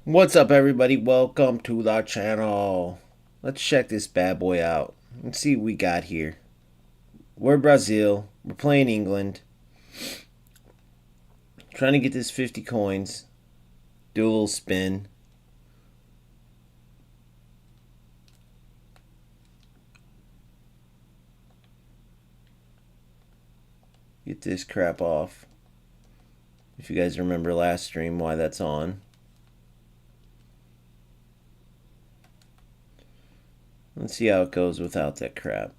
What's up, everybody? Welcome to the channel. Let's check this bad boy out. Let's see what we got here. We're Brazil. We're playing England. Trying to get this 50 coins. Do a little spin. Get this crap off. If you guys remember last stream, why that's on. Let's see how it goes without that crap.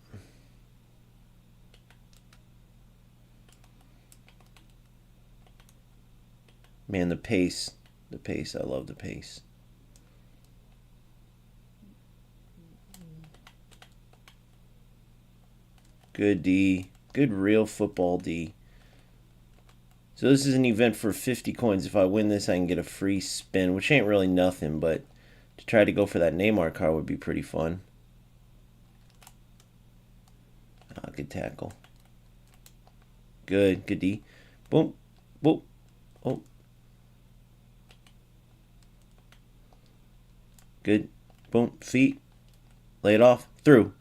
Man, the pace. The pace. I love the pace. Good D. Good real football D. So this is an event for 50 coins. If I win this, I can get a free spin, which ain't really nothing, but to try to go for that Neymar card would be pretty fun. Good tackle. Good. Good D. Boom. Boom. Oh. Good. Boom. Feet. Lay it off. Through.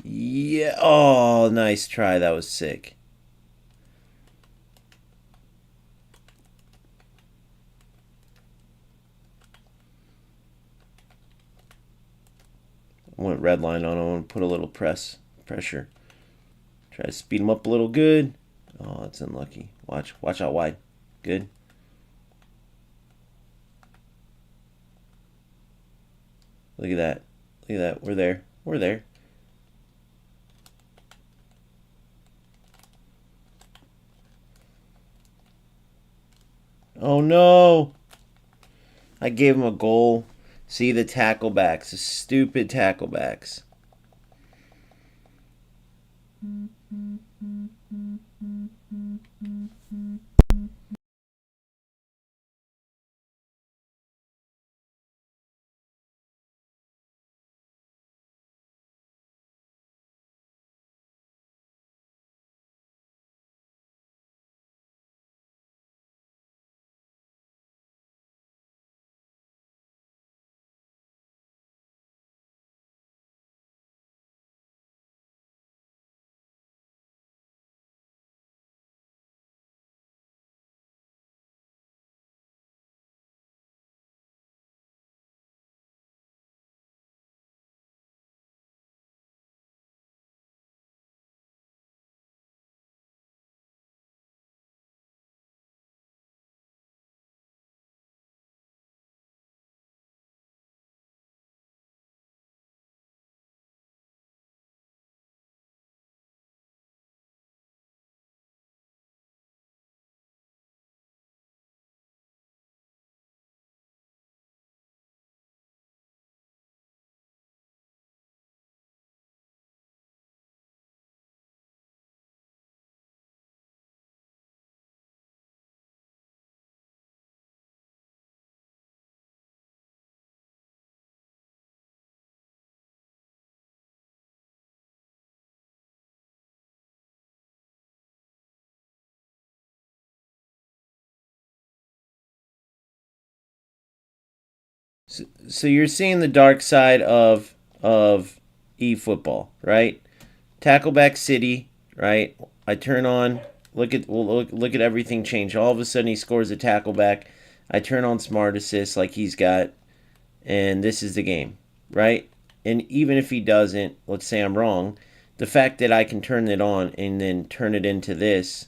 Yeah. Oh, nice try. That was sick. I went red line on him and put a little pressure. Try to speed him up a little. Good. Oh, that's unlucky. Watch out wide. Good. Look at that. Look at that. We're there. We're there. Oh no! I gave him a goal. See the tacklebacks. The stupid tacklebacks. So you're seeing the dark side of eFootball, right? Tackleback City, right? I turn on. Look at everything change. All of a sudden he scores a tackleback. I turn on Smart Assist like he's got, and this is the game, right? And even if he doesn't, let's say I'm wrong, the fact that I can turn it on and then turn it into this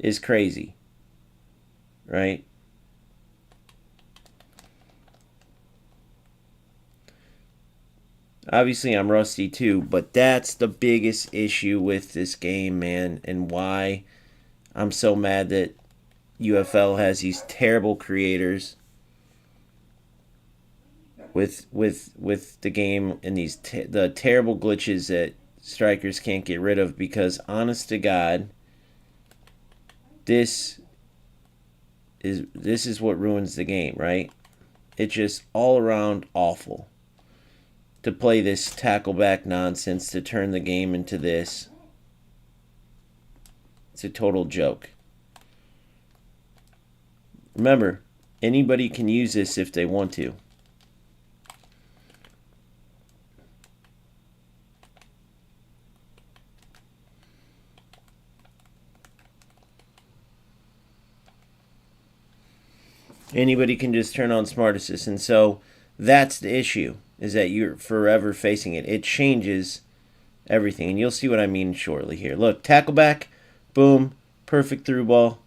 is crazy, right? Obviously, I'm rusty too, but that's the biggest issue with this game, man, and why I'm so mad that UFL has these terrible creators with the game and the terrible glitches that strikers can't get rid of. Because honest to God, this this is what ruins the game, right? It's just all around awful to play this tackleback nonsense to turn the game into this. It's a total joke. Remember, Anybody can use this if they want to. Anybody can just turn on Smart Assist. And so that's the issue, is that you're forever facing it. It changes everything. And you'll see what I mean shortly here. Look, tackle back, boom, perfect through ball.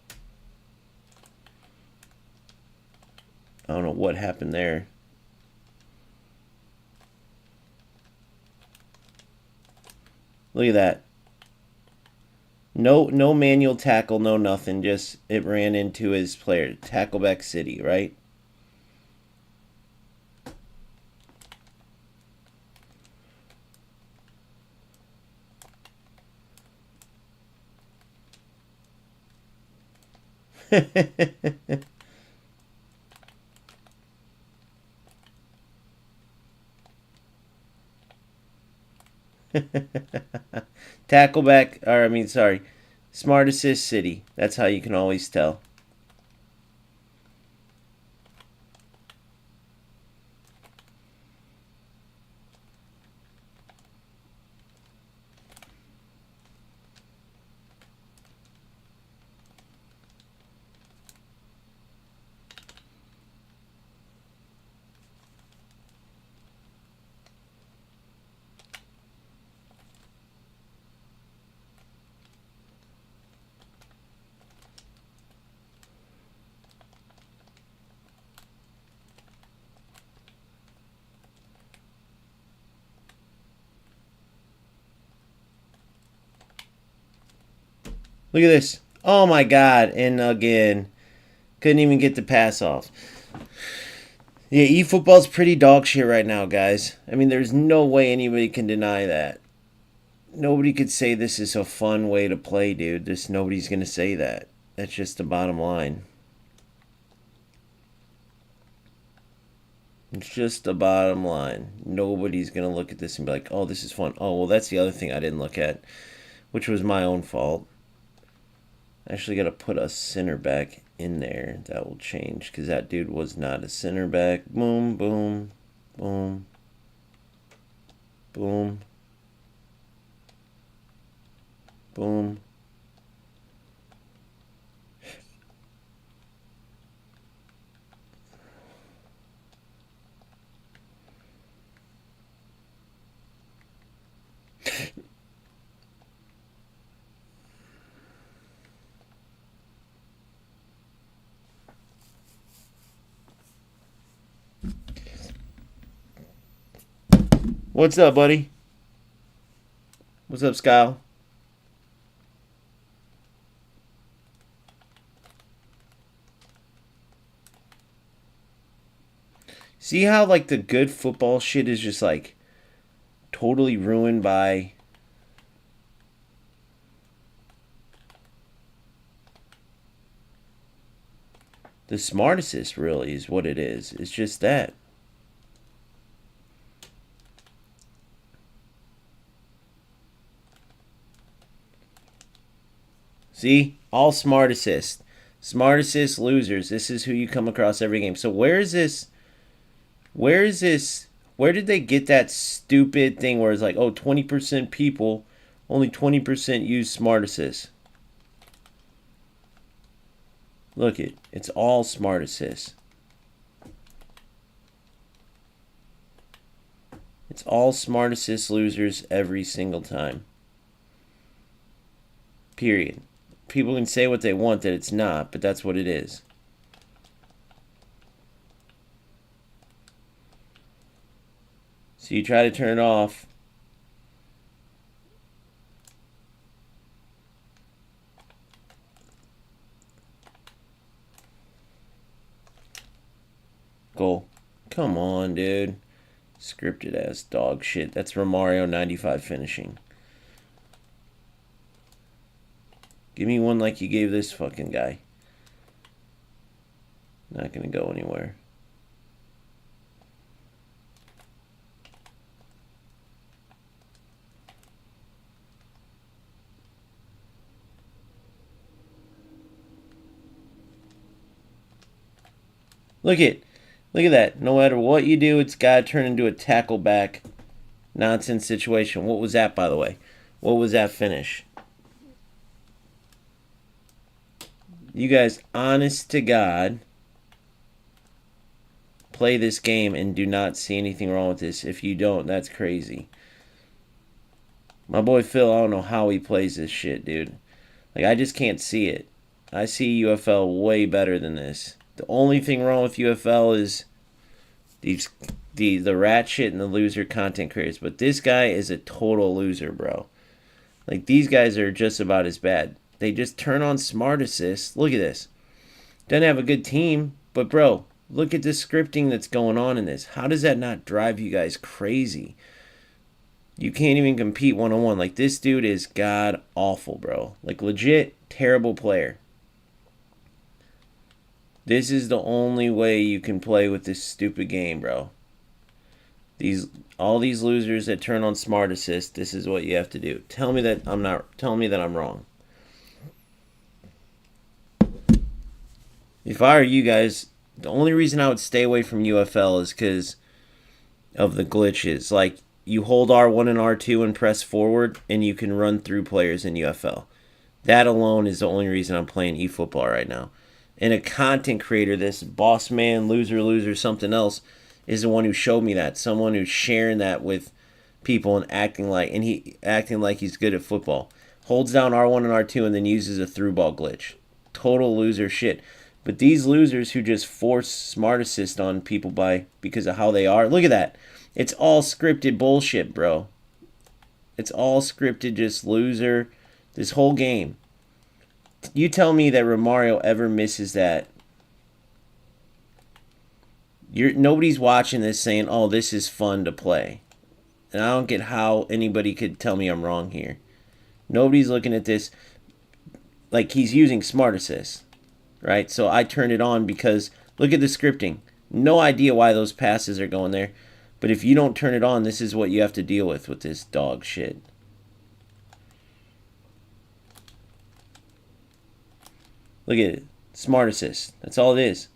I don't know what happened there. Look at that. No manual tackle, no nothing. Just it ran into his player. Tackleback City, right? Tackleback, or I mean, sorry, Smart Assist City. That's how you can always tell. Look at this. Oh my god. And again, couldn't even get the pass off. Yeah, eFootball's pretty dog shit right now, guys. I mean, there's no way anybody can deny that. Nobody could say this is a fun way to play, dude. Nobody's going to say that. That's just the bottom line. It's just the bottom line. Nobody's going to look at this and be like, oh, this is fun. Oh, well, that's the other thing I didn't look at, which was my own fault. I actually got to put a center back in there. That will change because that dude was not a center back. Boom, boom, boom, boom, boom. What's up, buddy? What's up, Skyle? See how, like, the good football shit is just, like, totally ruined by... The Smart Assist, really, is what it is. It's just that. See? All Smart Assist. Smart Assist losers. This is who you come across every game. So where is this? Where is this? Where did they get that stupid thing where it's like, oh, 20% people, only 20% use Smart Assist? Look it. It's all Smart Assist. It's all Smart Assist losers every single time. Period. People can say what they want that it's not, but that's what it is. So you try to turn it off. Goal. Come on, dude. Scripted ass dog shit. That's Romario 95 finishing. Give me one like you gave this fucking guy. Not gonna go anywhere. Look at that. No matter what you do, it's got to turn into a tackle back nonsense situation. What was that, by the way? What was that finish? You guys, honest to God, play this game and do not see anything wrong with this. If you don't, that's crazy. My boy Phil, I don't know how he plays this shit, dude. Like, I just can't see it. I see UFL way better than this. The only thing wrong with UFL is the rat shit and the loser content creators. But this guy is a total loser, bro. Like, these guys are just about as bad. They just turn on smart assist. Look at this. Doesn't have a good team, but bro, look at the scripting that's going on in this. How does that not drive you guys crazy? You can't even compete one-on-one. Like, this dude is god awful, bro. Like, legit terrible player. This is the only way you can play with this stupid game, bro. All these losers that turn on smart assist, this is what you have to do. Tell me that I'm wrong. If I were you guys, the only reason I would stay away from UFL is because of the glitches. Like, you hold R1 and R2 and press forward, and you can run through players in UFL. That alone is the only reason I'm playing eFootball right now. And a content creator, this boss man, loser, something else, is the one who showed me that. Someone who's sharing that with people and acting like he's good at football. Holds down R1 and R2 and then uses a through ball glitch. Total loser shit. But these losers who just force smart assist on people because of how they are, look at that. It's all scripted bullshit, bro. It's all scripted, just loser. This whole game. You tell me that Romario ever misses that. Nobody's watching this saying, oh, this is fun to play. And I don't get how anybody could tell me I'm wrong here. Nobody's looking at this like he's using smart assist. Right? So I turned it on because look at the scripting. No idea why those passes are going there. But if you don't turn it on, this is what you have to deal with this dog shit. Look at it. Smart assist. That's all it is.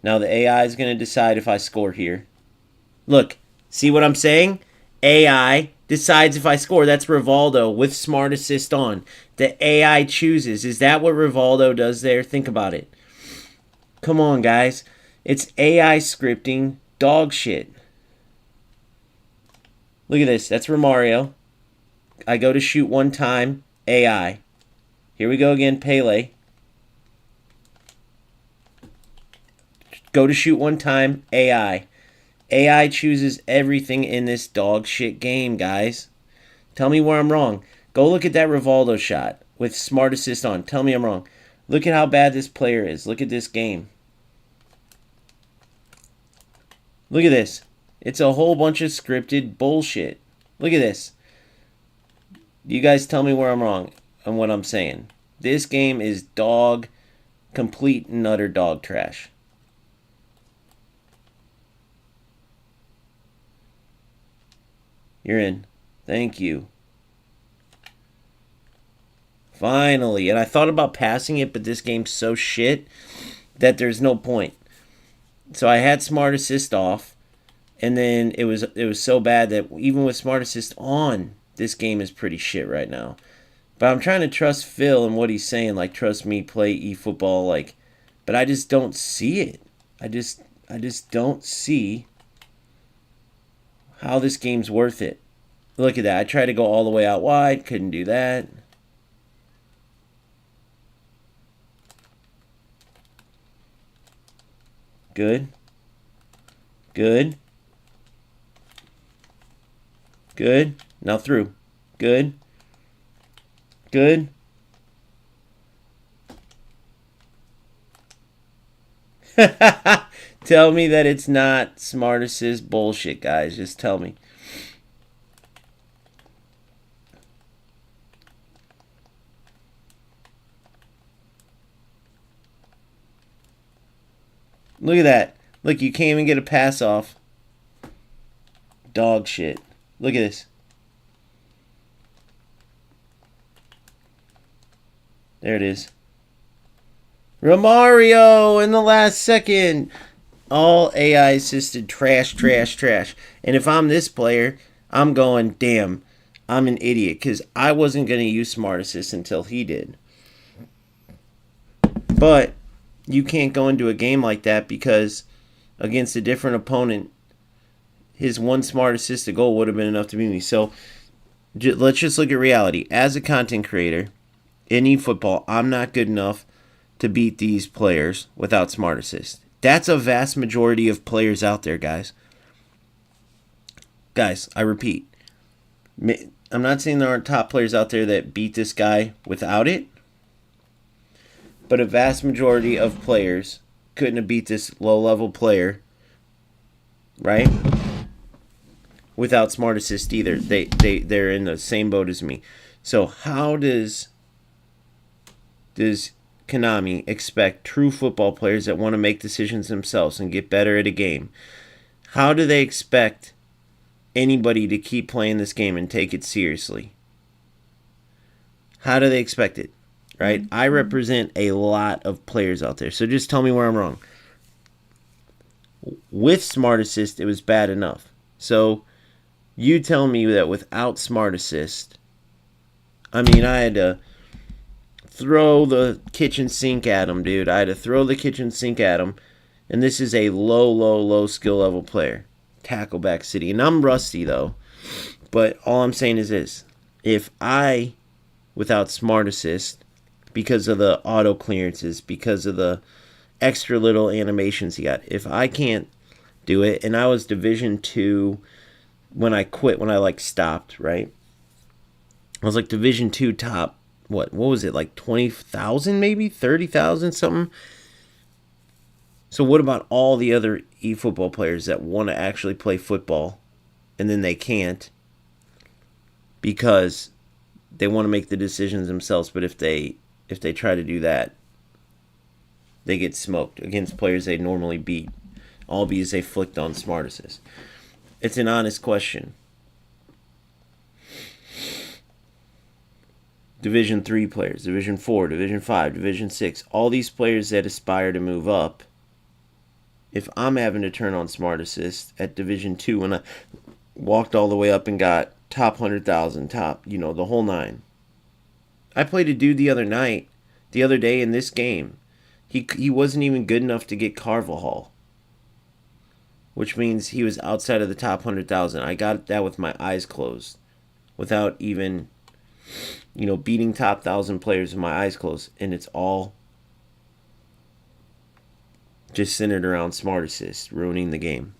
Now the AI is going to decide if I score here. Look. See what I'm saying? AI decides if I score. That's Rivaldo with smart assist on. The AI chooses. Is that what Rivaldo does there? Think about it. Come on, guys. It's AI scripting dog shit. Look at this. That's Romario. I go to shoot one time. AI. Here we go again. Pele. Go to shoot one time. AI. AI chooses everything in this dog shit game, guys. Tell me where I'm wrong. Go look at that Rivaldo shot with smart assist on. Tell me I'm wrong. Look at how bad this player is. Look at this game. Look at this. It's a whole bunch of scripted bullshit. Look at this. You guys tell me where I'm wrong on what I'm saying. This game is complete and utter dog trash. You're in. Thank you. Finally. And I thought about passing it, but this game's so shit that there's no point. So I had smart assist off, and then it was so bad that even with smart assist on, this game is pretty shit right now. But I'm trying to trust Phil and what he's saying, like, trust me, play eFootball, like, but I just don't see it. I just don't see how this game's worth it. Look at that. I tried to go all the way out wide. Couldn't do that. Good. Good. Good. Now through. Good. Good. Tell me that it's not smart assist bullshit, guys. Just tell me. Look at that. Look, you can't even get a pass off. Dog shit. Look at this. There it is. Romario in the last second. All AI assisted trash, trash, trash. And if I'm this player, I'm going, damn, I'm an idiot because I wasn't going to use Smart Assist until he did. But you can't go into a game like that because against a different opponent, his one Smart Assist goal would have been enough to beat me. So let's just look at reality. As a content creator in eFootball, I'm not good enough to beat these players without Smart Assist. That's a vast majority of players out there, guys. Guys, I repeat. I'm not saying there aren't top players out there that beat this guy without it, but a vast majority of players couldn't have beat this low-level player, right? Without Smart Assist either. They're in the same boat as me. So how does Konami expect true football players that want to make decisions themselves and get better at a game? How do they expect anybody to keep playing this game and take it seriously? How do they expect it? Right? I represent a lot of players out there. So just tell me where I'm wrong. With Smart Assist, it was bad enough. So you tell me that without Smart Assist, I mean, I had to throw the kitchen sink at him, dude. I had to throw the kitchen sink at him. And this is a low skill level player. Tackleback City. And I'm rusty, though. But all I'm saying is this. If I, without Smart Assist, because of the auto clearances, because of the extra little animations he got, if I can't do it, and I was Division 2 when I quit, when I, stopped, right? I was, Division 2 top, what was it, 20,000 maybe? 30,000 something? So what about all the other eFootball players that want to actually play football and then they can't because they want to make the decisions themselves, but if they try to do that, they get smoked against players they normally beat, all because they flicked on Smart Assist? It's an honest question. Division 3 players, Division 4, Division 5, Division 6, all these players that aspire to move up, if I'm having to turn on Smart Assist at Division 2 when I walked all the way up and got top 100,000, top, the whole nine. I played a dude the other day in this game. He wasn't even good enough to get Carvajal, which means he was outside of the top 100,000. I got that with my eyes closed, without even, beating top 1,000 players with my eyes closed, and it's all just centered around Smart Assist, ruining the game.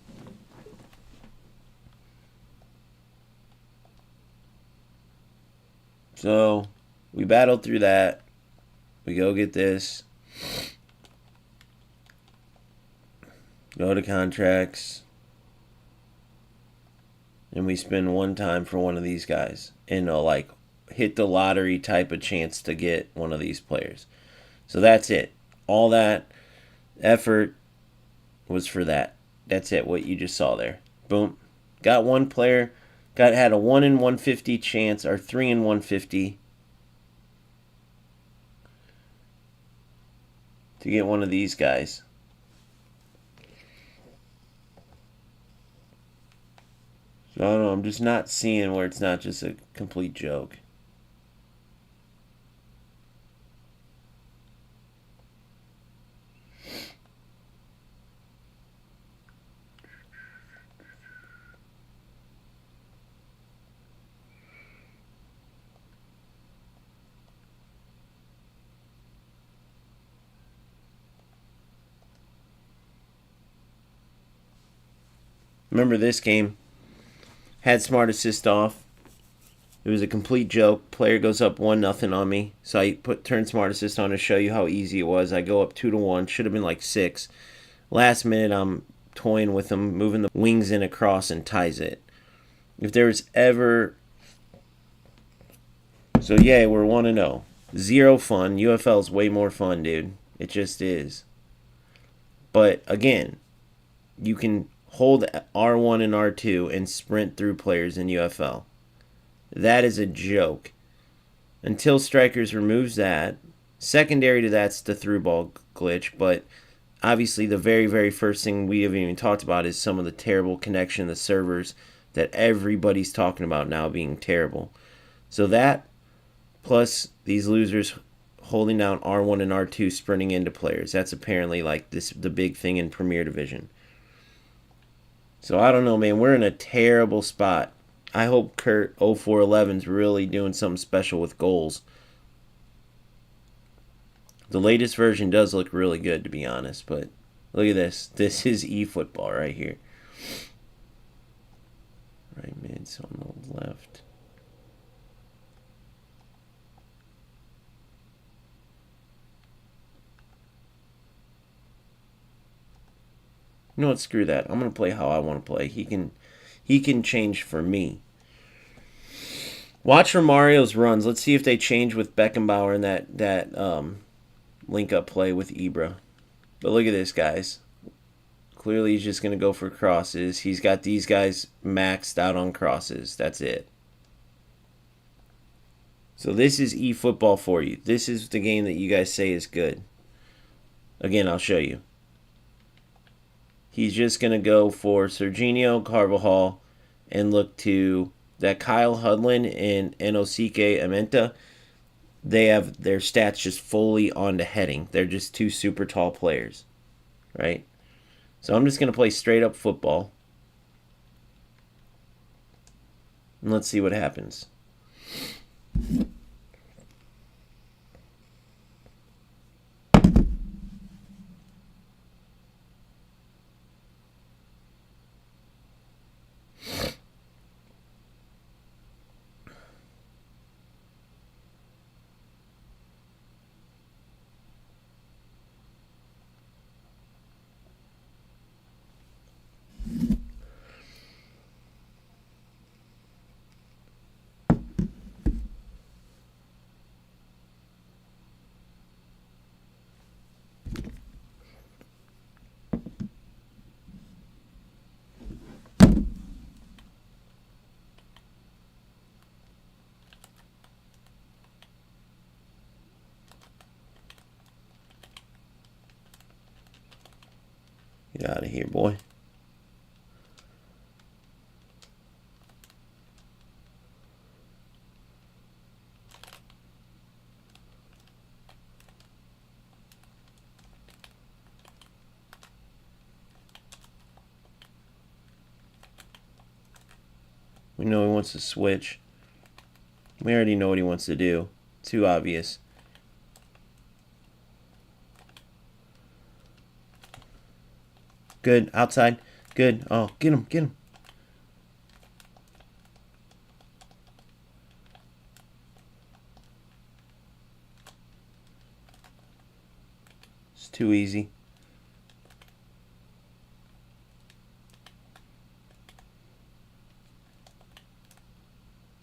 So, we battled through that. We go get this. Go to contracts. And we spend one time for one of these guys. And hit the lottery type of chance to get one of these players. So that's it. All that effort was for that. That's it, what you just saw there. Boom. Got one player. Had a 1 in 150 chance, or 3 in 150 to get one of these guys. So I don't know, I'm just not seeing where it's not just a complete joke. Remember this game? Had Smart Assist off. It was a complete joke. Player goes up 1-0 on me. So I turn Smart Assist on to show you how easy it was. I go up 2-1. Should have been 6. Last minute, I'm toying with him, moving the wings in across and ties it. If there was ever... So yeah, we're 1-0. Zero fun. UFL's way more fun, dude. It just is. But again, you can hold R1 and R2 and sprint through players in UFL. That is a joke. Until Strikers removes that. Secondary to that's the through ball glitch, but obviously the very, very first thing we haven't even talked about is some of the terrible connection, the servers that everybody's talking about now being terrible. So that, plus these losers holding down R1 and R2 sprinting into players. That's apparently like the big thing in Premier Division. So I don't know, man. We're in a terrible spot. I hope Kurt 0411's really doing something special with goals. The latest version does look really good, to be honest, but look at this. This is eFootball right here. Right mid's on the left. You know what? Screw that. I'm gonna play how I want to play. He can change for me. Watch Romario's runs. Let's see if they change with Beckenbauer and that link up play with Ibra. But look at this, guys. Clearly, he's just gonna go for crosses. He's got these guys maxed out on crosses. That's it. So this is eFootball for you. This is the game that you guys say is good. Again, I'll show you. He's just going to go for Serginho, Carvajal, and look to that Kyle Hudlin and Enosike Amenta. They have their stats just fully onto heading. They're just two super tall players, right? So I'm just going to play straight up football. And let's see what happens. Get out of here, boy. We know he wants to switch. We already know what he wants to do. Too obvious. Good. Outside. Good. Oh, get him. Get him. It's too easy.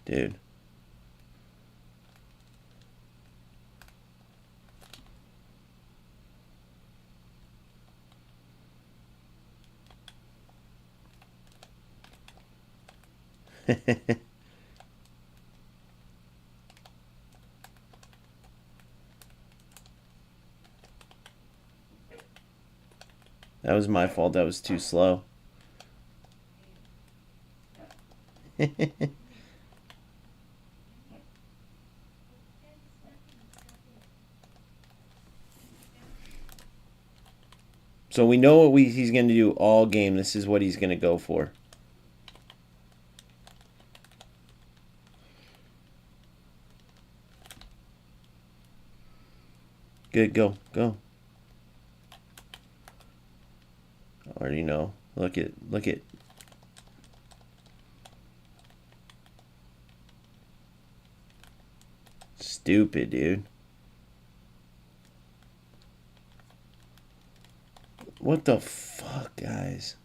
Dude. That was my fault. That was too slow. So we know what he's going to do all game. This is what he's going to go for. Good, go, go. I already know. Look at. Stupid, dude. What the fuck, guys?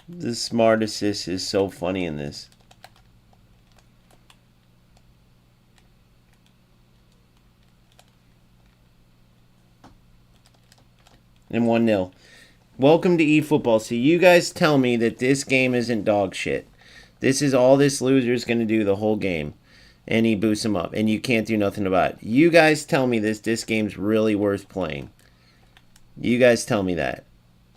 The smart assist is so funny in this. and 1-0. Welcome to eFootball. So you guys tell me that this game isn't dog shit. This is all this loser's going to do the whole game. And he boosts him up. And you can't do nothing about it. You guys tell me this game's really worth playing. You guys tell me that.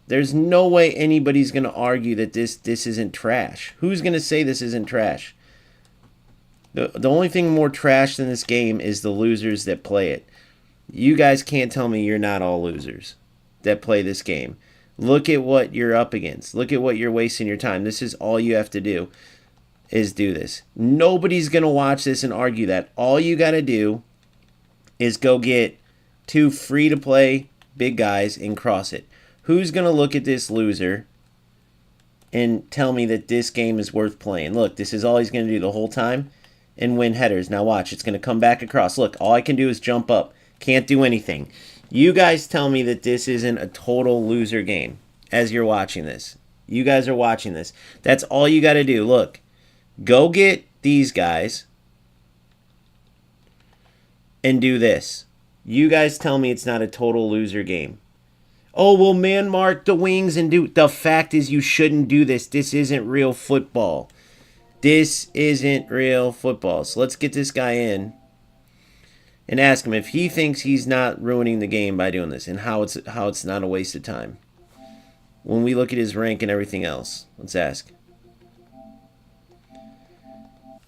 There's no way anybody's going to argue that this isn't trash. Who's going to say this isn't trash? The only thing more trash than this game is the losers that play it. You guys can't tell me you're not all losers that play this game. Look at what you're up against. Look at what you're wasting your time. This is all you have to do is do this. Nobody's going to watch this and argue that. All you got to do is go get 2 free-to-play big guys and cross it. Who's going to look at this loser and tell me that this game is worth playing? Look, this is all he's going to do the whole time and win headers. Now watch, it's going to come back across. Look, all I can do is jump up. Can't do anything. You guys tell me that this isn't a total loser game as you're watching this. You guys are watching this. That's all you got to do. Look, go get these guys and do this. You guys tell me it's not a total loser game. Oh, well, man mark the wings and do... The fact is you shouldn't do this. This isn't real football. This isn't real football. So let's get this guy in and ask him if he thinks he's not ruining the game by doing this and how it's not a waste of time. When we look at his rank and everything else, let's ask.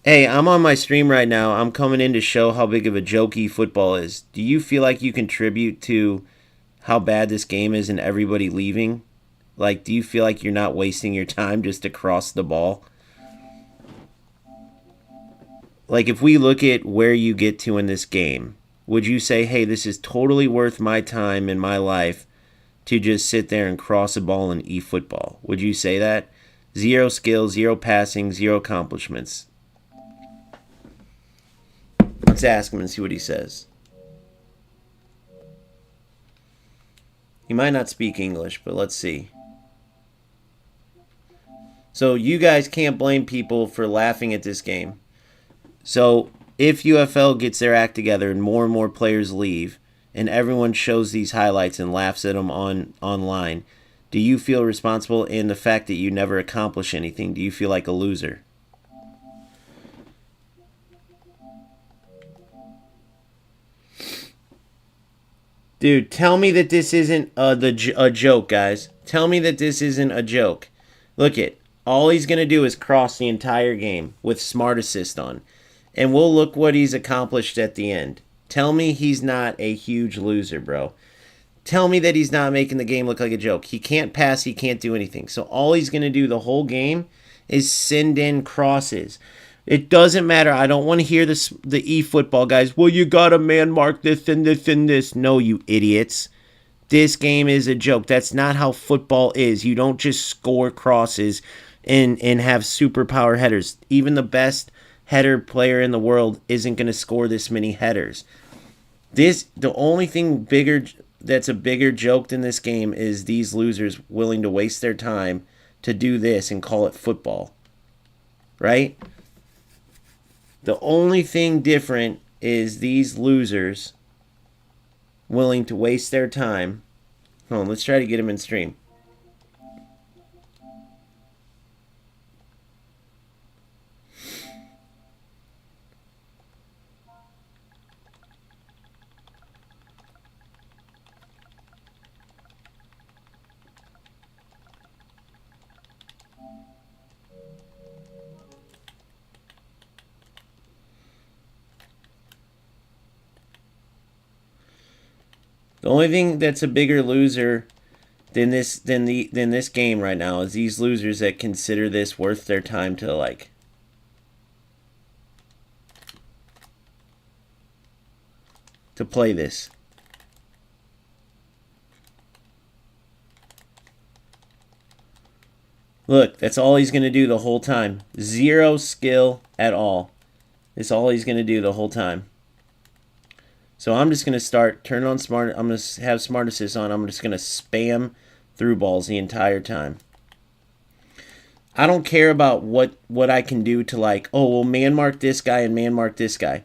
Hey, I'm on my stream right now. I'm coming in to show how big of a jokey football is. Do you feel like you contribute to how bad this game is and everybody leaving? Like, do you feel like you're not wasting your time just to cross the ball? Like, if we look at where you get to in this game, would you say, hey, this is totally worth my time in my life to just sit there and cross a ball in eFootball? Would you say that? 0 skill, 0 passing, 0 accomplishments. Let's ask him and see what he says. He might not speak English, but let's see. So you guys can't blame people for laughing at this game. So if UFL gets their act together and more players leave and everyone shows these highlights and laughs at them online, do you feel responsible in the fact that you never accomplish anything? Do you feel like a loser? Dude, tell me that this isn't a joke, guys. Tell me that this isn't a joke. Look it. All he's going to do is cross the entire game with smart assist on. And we'll look what he's accomplished at the end. Tell me he's not a huge loser, bro. Tell me that he's not making the game look like a joke. He can't pass. He can't do anything. So all he's going to do the whole game is send in crosses. It doesn't matter. I don't want to hear this, the eFootball guys. Well, you got to man mark this and this and this. No, you idiots. This game is a joke. That's not how football is. You don't just score crosses and have superpower headers. Even the best header player in the world isn't going to score this many headers. The only thing bigger that's a bigger joke than this game is these losers willing to waste their time to do this and call it football. Right? The only thing different is these losers willing to waste their time. Hold on, let's try to get him in stream. The only thing that's a bigger loser than this game right now is these losers that consider this worth their time to play this. Look, that's all he's going to do the whole time. 0 skill at all. That's all he's going to do the whole time. So I'm just going to turn on smart. I'm going to have smart assist on. I'm just going to spam through balls the entire time. I don't care about what I can do to oh, well, man mark this guy and man mark this guy.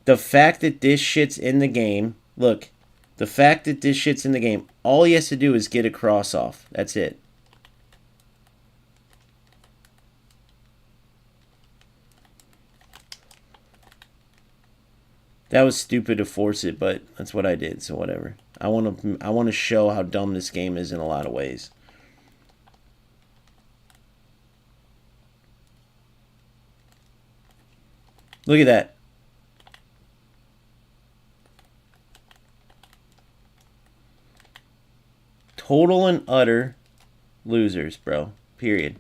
The fact that this shit's in the game, look, The fact that this shit's in the game, all he has to do is get a cross off. That's it. That was stupid to force it, but that's what I did, so whatever. I want to show how dumb this game is in a lot of ways. Look at that. Total and utter losers, bro. Period.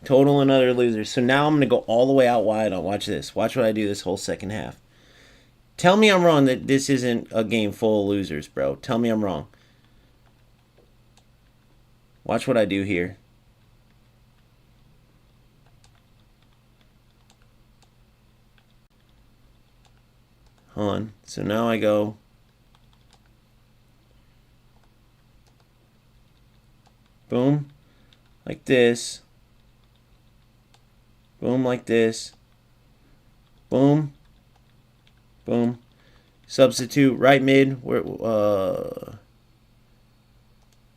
Total and utter losers. So now I'm going to go all the way out wide on. Watch this. Watch what I do this whole second half. Tell me I'm wrong that this isn't a game full of losers, bro. Tell me I'm wrong. Watch what I do here. Hold on. So now I go. Boom. Like this. Boom, like this. Boom. Boom. Substitute right mid. Where?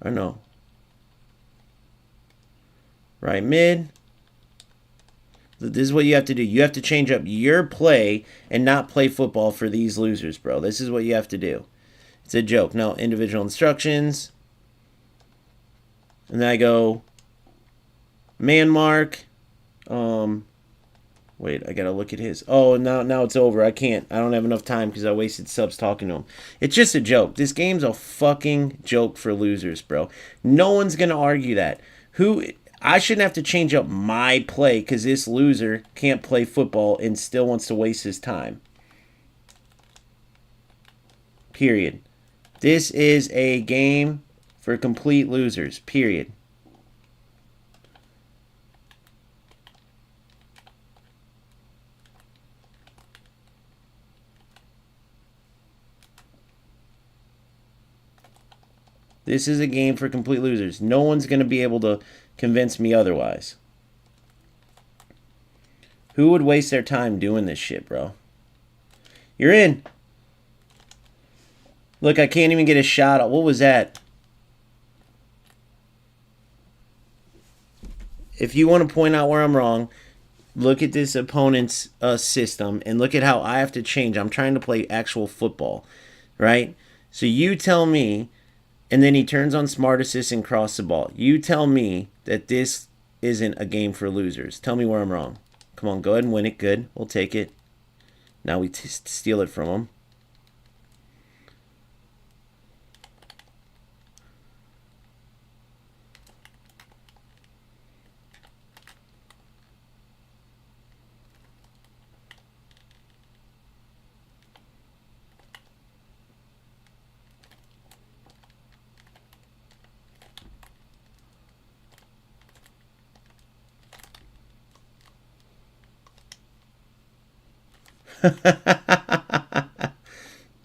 I know. Right mid. This is what you have to do. You have to change up your play and not play football for these losers, bro. This is what you have to do. It's a joke. Now, individual instructions. And then I go man mark. Wait, I gotta look at his. Oh, now it's over. I can't. I don't have enough time because I wasted subs talking to him. It's just a joke. This game's a fucking joke for losers, bro. No one's gonna argue that. I shouldn't have to change up my play because this loser can't play football and still wants to waste his time. Period. This is a game for complete losers. Period. This is a game for complete losers. No one's going to be able to convince me otherwise. Who would waste their time doing this shit, bro? You're in. Look, I can't even get a shot. What was that? If you want to point out where I'm wrong, look at this opponent's system and look at how I have to change. I'm trying to play actual football, right? So you tell me, and then he turns on smart assist and cross the ball. You tell me that this isn't a game for losers. Tell me where I'm wrong. Come on, go ahead and win it. Good. We'll take it. Now we steal it from him.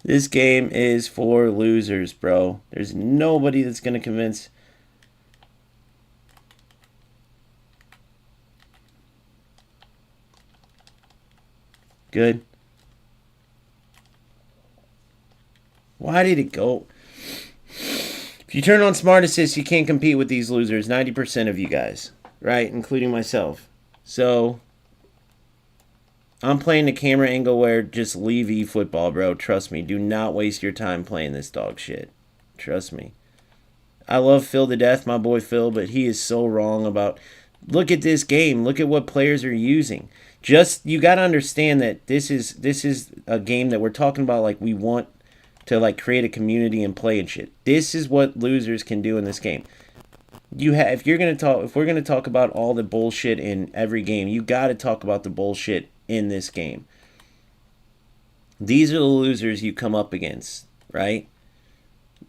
This game is for losers, bro. There's nobody that's going to convince. Good. Why did it go? If you turn on smart assist, you can't compete with these losers. 90% of you guys, right? Including myself. So I'm playing the camera angle where just leave eFootball, bro. Trust me. Do not waste your time playing this dog shit. Trust me. I love Phil to death, my boy Phil, but he is so wrong about... Look at this game. Look at what players are using. Just, you got to understand that this is a game that we're talking about like we want to like create a community and play and shit. This is what losers can do in this game. If we're going to talk about all the bullshit in every game, you got to talk about the bullshit in this game. These are the losers you come up against, right?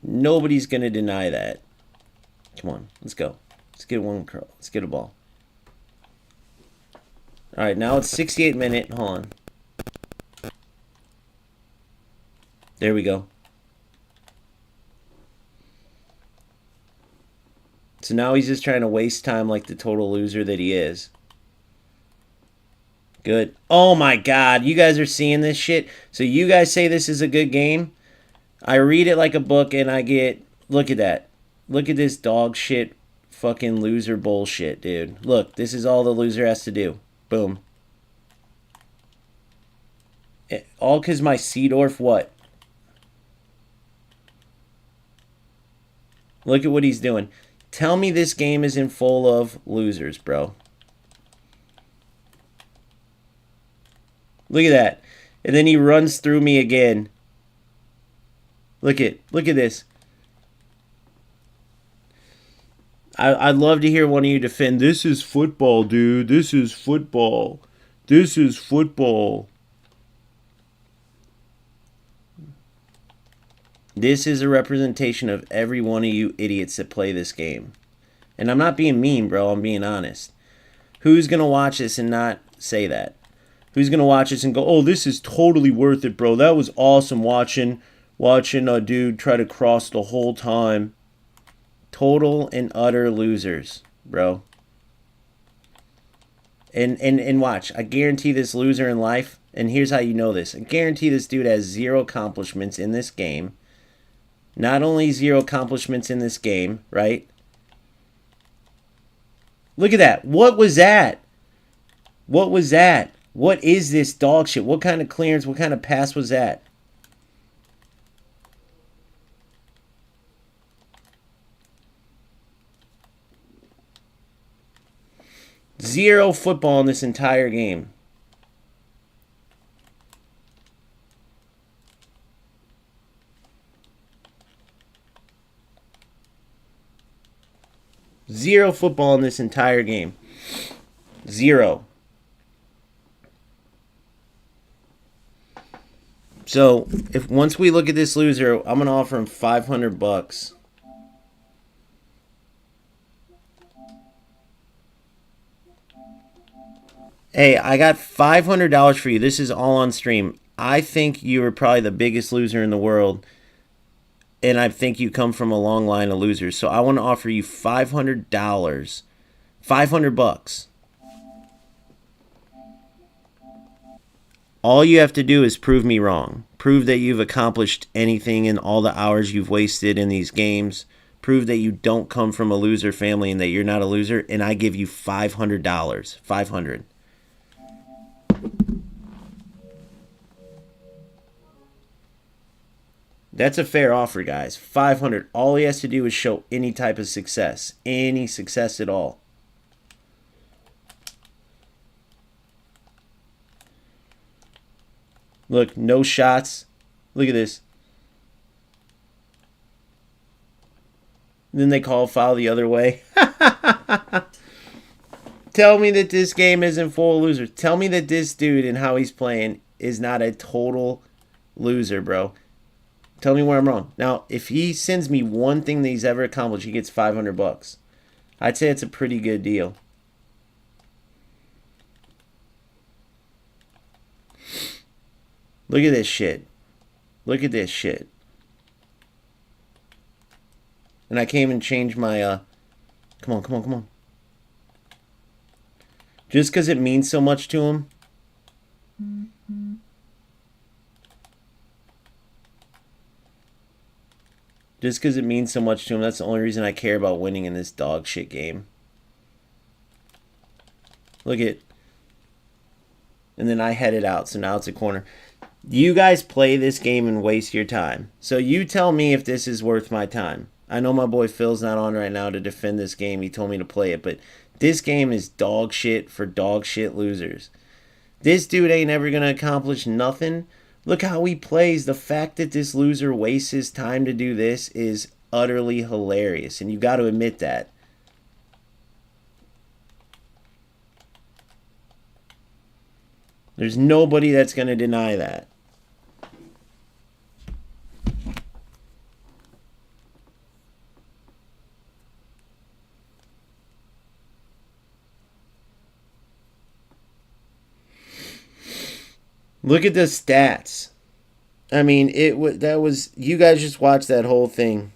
Nobody's going to deny that. Come on, let's go. Let's get one curl. Let's get a ball. All right, now it's 68 minute. Hold on. There we go. So now he's just trying to waste time like the total loser that he is. Good. Oh my God, you guys are seeing this shit. So you guys say this is a good game. I read it like a book and I get, look at that. Look at this dog shit fucking loser bullshit, dude. Look, this is all the loser has to do. Boom. All because my Seedorf what? Look at what he's doing. Tell me this game isn't full of losers, bro. Look at that. And then he runs through me again. Look at this. I'd love to hear one of you defend. This is football, dude. This is football. This is football. This is a representation of every one of you idiots that play this game. And I'm not being mean, bro. I'm being honest. Who's going to watch this and not say that? Who's going to watch this and go, oh, this is totally worth it, bro. That was awesome watching a dude try to cross the whole time. Total and utter losers, bro. And watch. I guarantee this loser in life, and here's how you know this. I guarantee this dude has 0 accomplishments in this game. Not only 0 accomplishments in this game, right? Look at that. What was that? What was that? What is this dog shit? What kind of clearance, what kind of pass was that? Zero football in this entire game. Zero football in this entire game. Zero. So, if once we look at this loser, I'm going to offer him $500. Hey, I got $500 for you. This is all on stream. I think you are probably the biggest loser in the world. And I think you come from a long line of losers. So I want to offer you $500. $500. All you have to do is prove me wrong. Prove that you've accomplished anything in all the hours you've wasted in these games. Prove that you don't come from a loser family and that you're not a loser. And I give you $500. $500. That's a fair offer, guys. $500. All he has to do is show any type of success. Any success at all. Look, no shots. Look at this. Then they call foul the other way. Tell me that this game isn't full of losers. Tell me that this dude and how he's playing is not a total loser, bro. Tell me where I'm wrong. Now, if he sends me one thing that he's ever accomplished, he gets $500. I'd say it's a pretty good deal. Look at this shit. Look at this shit. And I can't even change my, come on, come on, come on. Just because it means so much to him. Just because it means so much to him, that's the only reason I care about winning in this dog shit game. Look at. And then I head it out, so now it's a corner. You guys play this game and waste your time. So you tell me if this is worth my time. I know my boy Phil's not on right now to defend this game. He told me to play it, but this game is dog shit for dog shit losers. This dude ain't ever going to accomplish nothing. Look how he plays. The fact that this loser wastes his time to do this is utterly hilarious, and you got to admit that. There's nobody that's going to deny that. Look at the stats. I mean, that was you guys just watched that whole thing.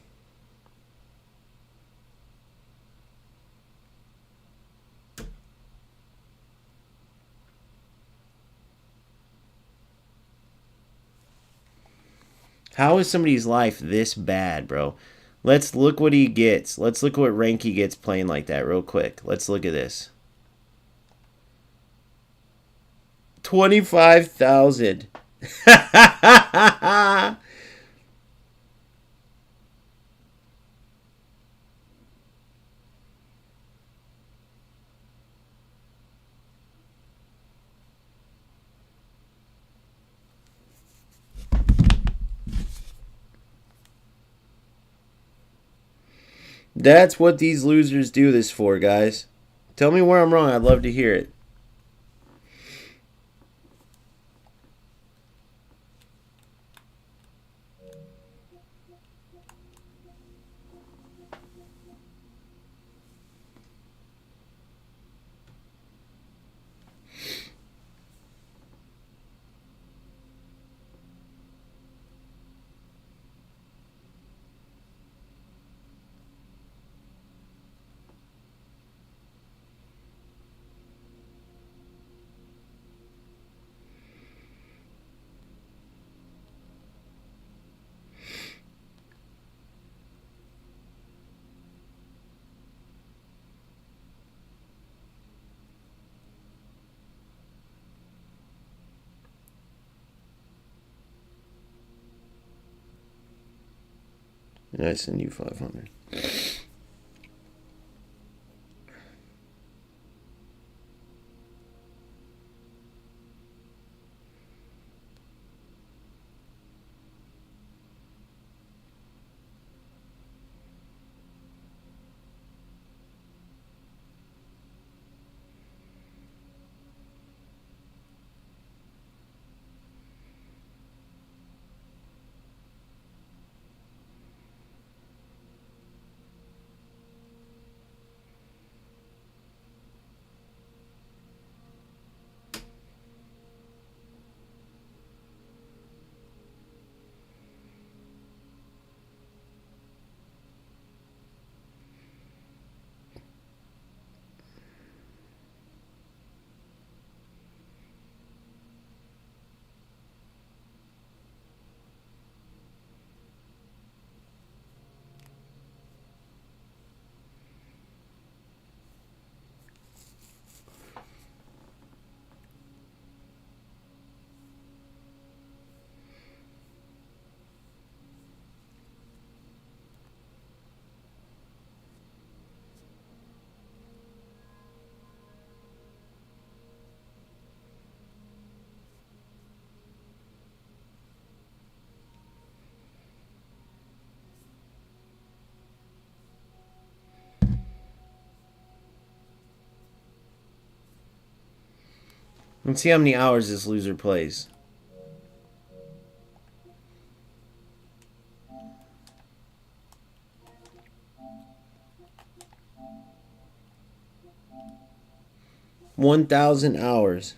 How is somebody's life this bad, bro? Let's look what he gets. Let's look what rank he gets playing like that real quick. Let's look at this. 25,000. That's what these losers do this for, guys. Tell me where I'm wrong. I'd love to hear it. I send you 500. Let's see how many hours this loser plays. $1,000 hours.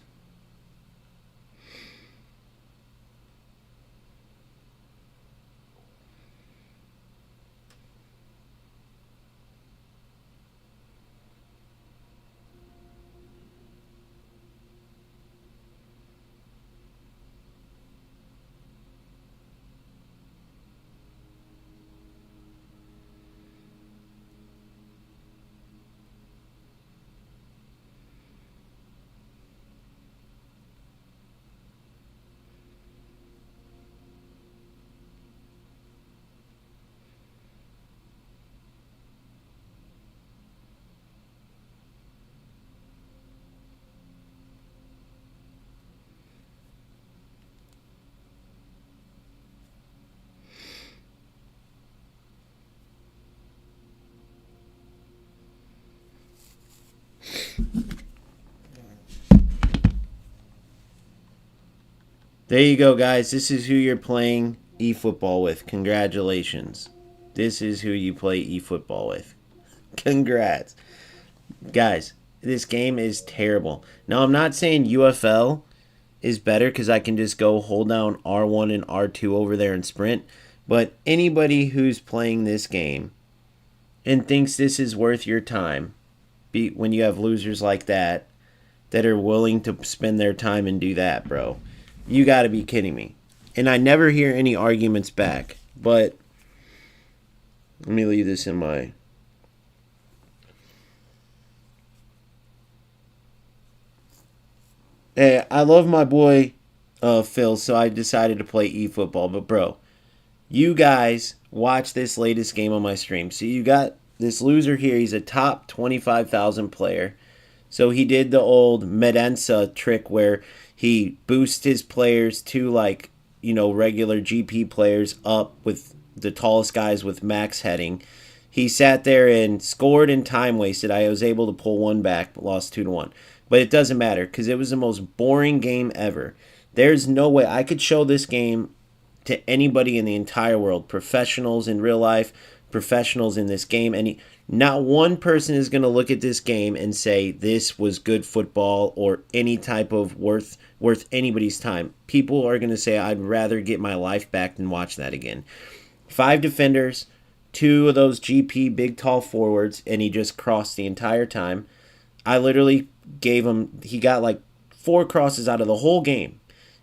There you go, guys. This is who you're playing eFootball with. Congratulations. This is who you play eFootball with. Congrats. Guys, this game is terrible. Now, I'm not saying UFL is better because I can just go hold down R1 and R2 over there and sprint. But anybody who's playing this game and thinks this is worth your time, when you have losers like that are willing to spend their time and do that, bro, you got to be kidding me. and I never hear any arguments back. But let me leave this in my. Hey, I love my boy Phil, so I decided to play eFootball. But bro, you guys watch this latest game on my stream. So you got this loser here. He's a top 25,000 player. So he did the old Medensa trick where he boosts his players to like, regular GP players up with the tallest guys with max heading. He sat there and scored and time wasted. I was able to pull one back, but lost 2-1. But it doesn't matter because it was the most boring game ever. There's no way I could show this game to anybody in the entire world, professionals in real life, professionals in this game. Not one person is going to look at this game and say this was good football or any type of worth anybody's time. People are going to say I'd rather get my life back than watch that again. 5 defenders, 2 of those GP big tall forwards, and he just crossed the entire time. I literally gave him, he got like 4 crosses out of the whole game.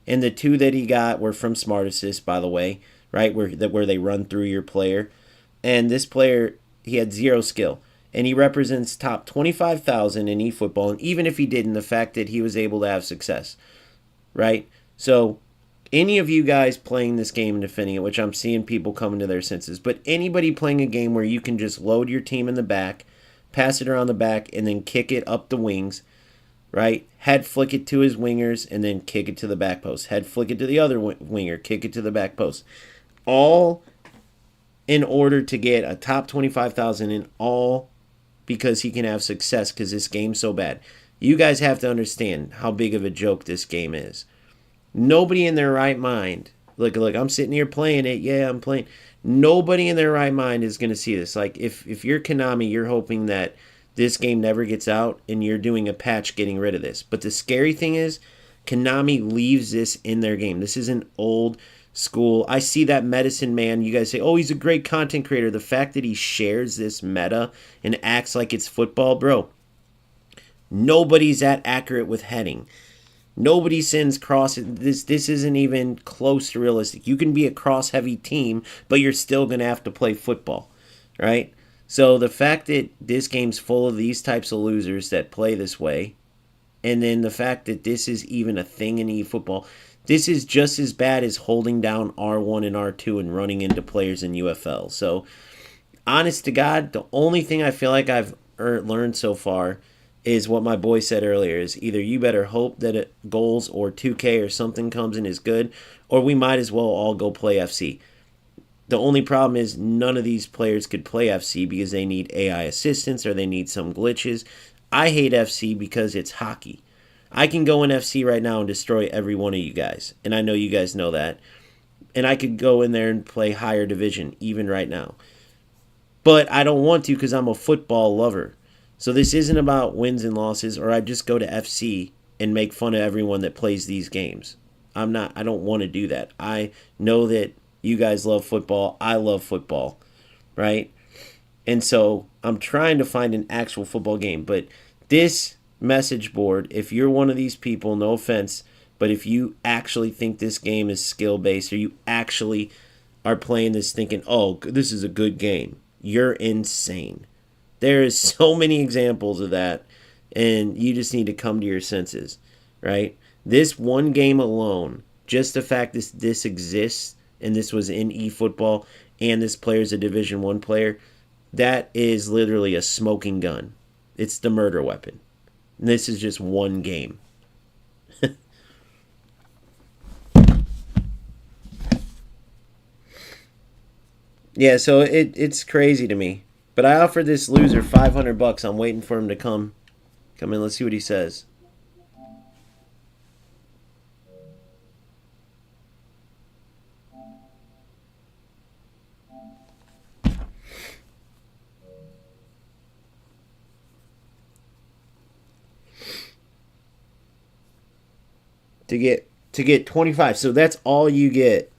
And the 2 that he got were from Smart Assist, by the way, right? Where they run through your player. And this player, he had 0 skill. And he represents top 25,000 in eFootball. And even if he didn't, the fact that he was able to have success, right? So any of you guys playing this game and defending it, which I'm seeing people coming to their senses, but anybody playing a game where you can just load your team in the back, pass it around the back, and then kick it up the wings, right? Head flick it to his wingers and then kick it to the back post. Head flick it to the other winger, kick it to the back post. All in order to get a top 25,000 in all because he can have success because this game's so bad. You guys have to understand how big of a joke this game is. Nobody in their right mind, look, I'm sitting here playing it. Yeah, I'm playing. Nobody in their right mind is going to see this. Like, if you're Konami, you're hoping that this game never gets out and you're doing a patch getting rid of this. But the scary thing is, Konami leaves this in their game. This is an old school. I see that Medicine Man. You guys say, oh, he's a great content creator. The fact that he shares this meta and acts like it's football, bro. Nobody's that accurate with heading. Nobody sends crosses. This isn't even close to realistic. You can be a cross-heavy team, but you're still going to have to play football, right? So the fact that this game's full of these types of losers that play this way, and then the fact that this is even a thing in eFootball, this is just as bad as holding down R1 and R2 and running into players in UFL. So, honest to God, the only thing I feel like I've learned so far is what my boy said earlier, is either you better hope that goals or 2K or something comes in is good, or we might as well all go play FC. The only problem is none of these players could play FC because they need AI assistance or they need some glitches. I hate FC because it's hockey. I can go in FC right now and destroy every one of you guys, and I know you guys know that. And I could go in there and play higher division even right now. But I don't want to because I'm a football lover. So this isn't about wins and losses, or I just go to FC and make fun of everyone that plays these games. I don't want to do that. I know that you guys love football. I love football, right? And so I'm trying to find an actual football game. But this message board, if you're one of these people, no offense, but if you actually think this game is skill-based or you actually are playing this thinking, oh, this is a good game, you're insane. There is so many examples of that, and you just need to come to your senses, right? This one game alone, just the fact that this exists, and this was in eFootball, and this player's a Division 1 player, that is literally a smoking gun. It's the murder weapon. And this is just one game. Yeah, so it's crazy to me. But I offered this loser $500. I'm waiting for him to come in. Let's see what he says. To get 25. So that's all you get.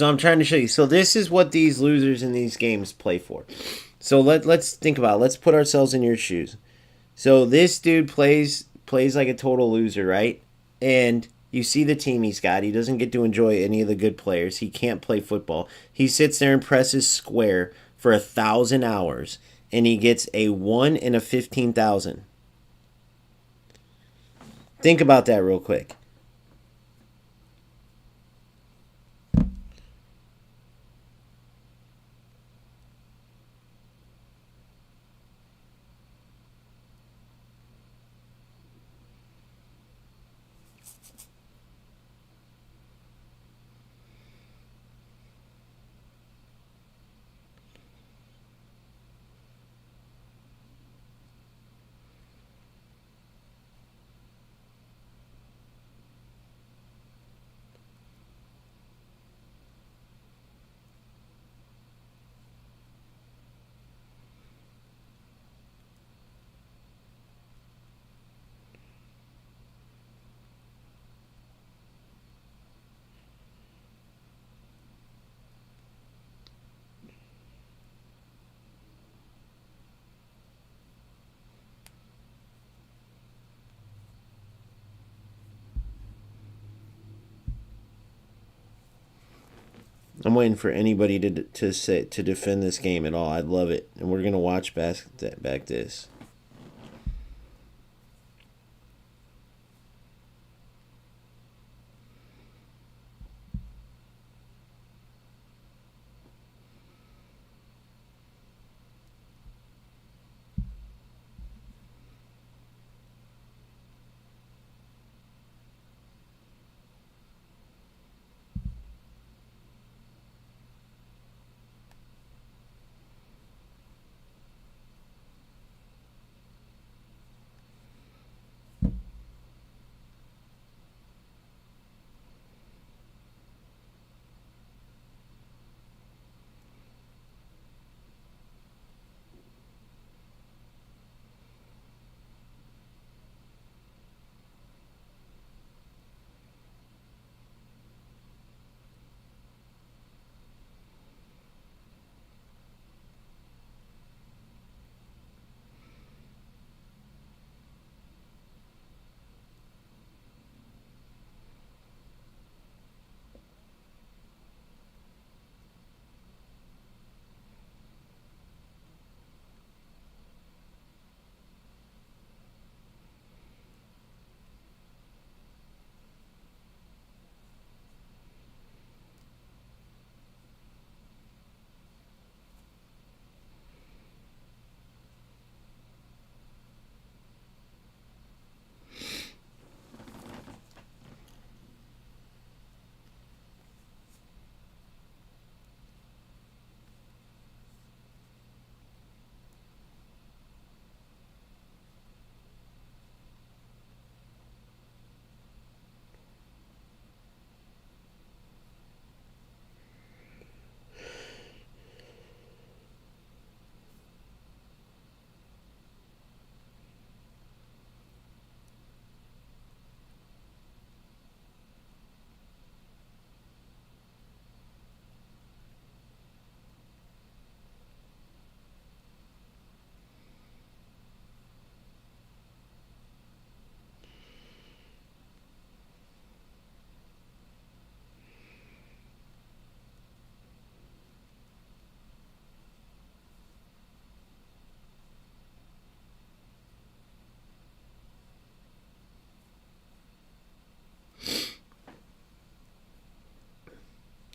So I'm trying to show you. So this is what these losers in these games play for. So let's think about it. Let's put ourselves in your shoes. So this dude plays like a total loser, right? And you see the team he's got. He doesn't get to enjoy any of the good players. He can't play football. He sits there and presses square for 1,000 hours, and he gets a 1 in 15,000. Think about that real quick. I'm waiting for anybody to defend this game at all. I'd love it, and we're gonna watch back this.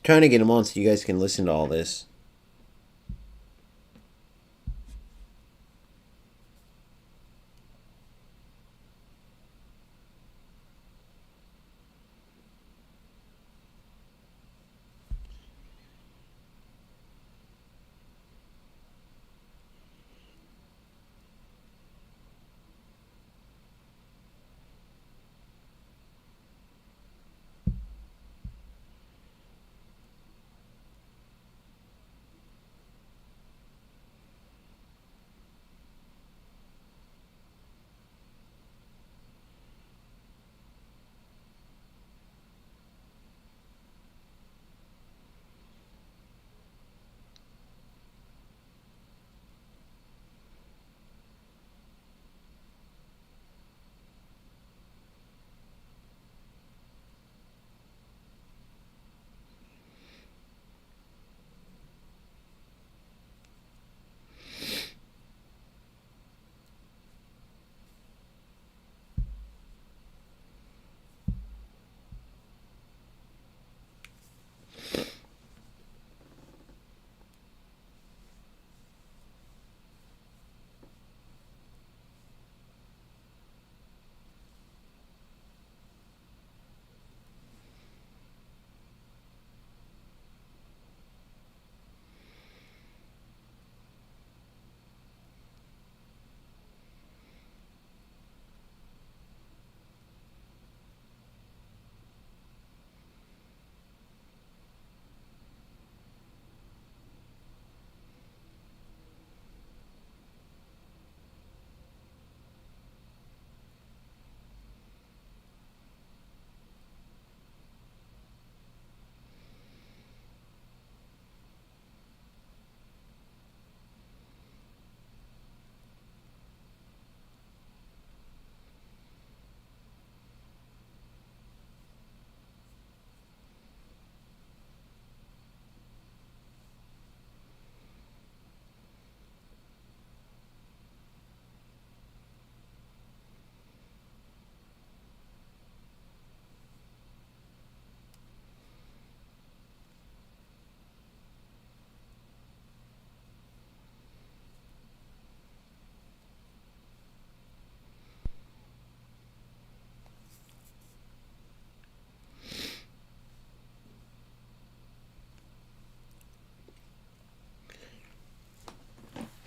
Trying to get them on so you guys can listen to all this.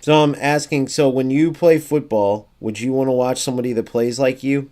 So I'm asking, so when you play football, would you want to watch somebody that plays like you?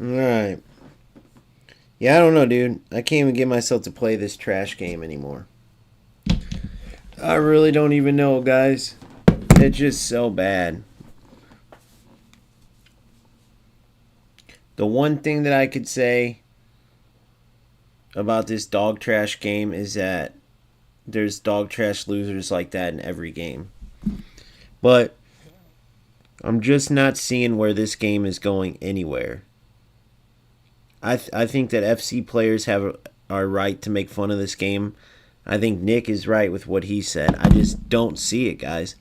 Alright. Yeah, I don't know, dude. I can't even get myself to play this trash game anymore. I really don't even know, guys. It's just so bad. The one thing that I could say about this dog trash game is that there's dog trash losers like that in every game. But I'm just not seeing where this game is going anywhere. I think that FC players are right to make fun of this game. I think Nick is right with what he said. I just don't see it, guys.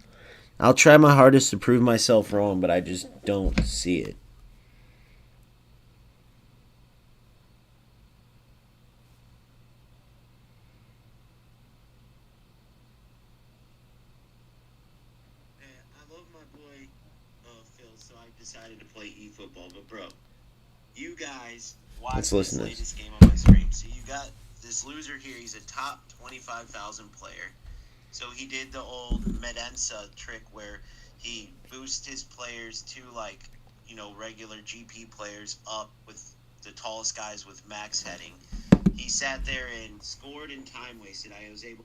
I'll try my hardest to prove myself wrong, but I just don't see it. I love my boy Phil, so I decided to play eFootball. But bro, you guys watch this latest game on my stream. So you got this loser here. He's a top 25,000 player. So he did the old Medensa trick where he boosts his players to regular GP players up with the tallest guys with max heading. He sat there and scored and time wasted. I was able.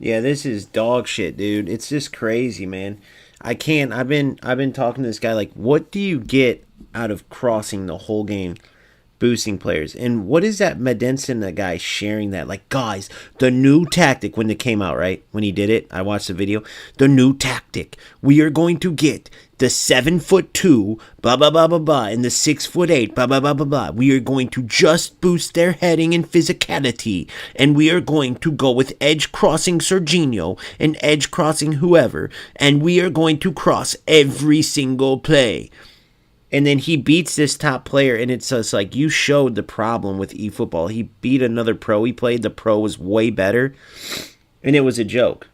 Yeah, this is dog shit, dude. It's just crazy, man. I can't. I've been talking to this guy like, what do you get out of crossing the whole game, boosting players? And what is that Medenson guy sharing that? Like, guys, the new tactic when it came out, right? When he did it, I watched the video. The new tactic. We are going to get the 7'2", blah blah blah blah blah, and the 6'8", blah blah blah blah blah. We are going to just boost their heading and physicality, and we are going to go with edge crossing Serginho and edge crossing whoever, and we are going to cross every single play. And then he beats this top player, and it's just like, you showed the problem with eFootball. He beat another pro he played. The pro was way better, and it was a joke.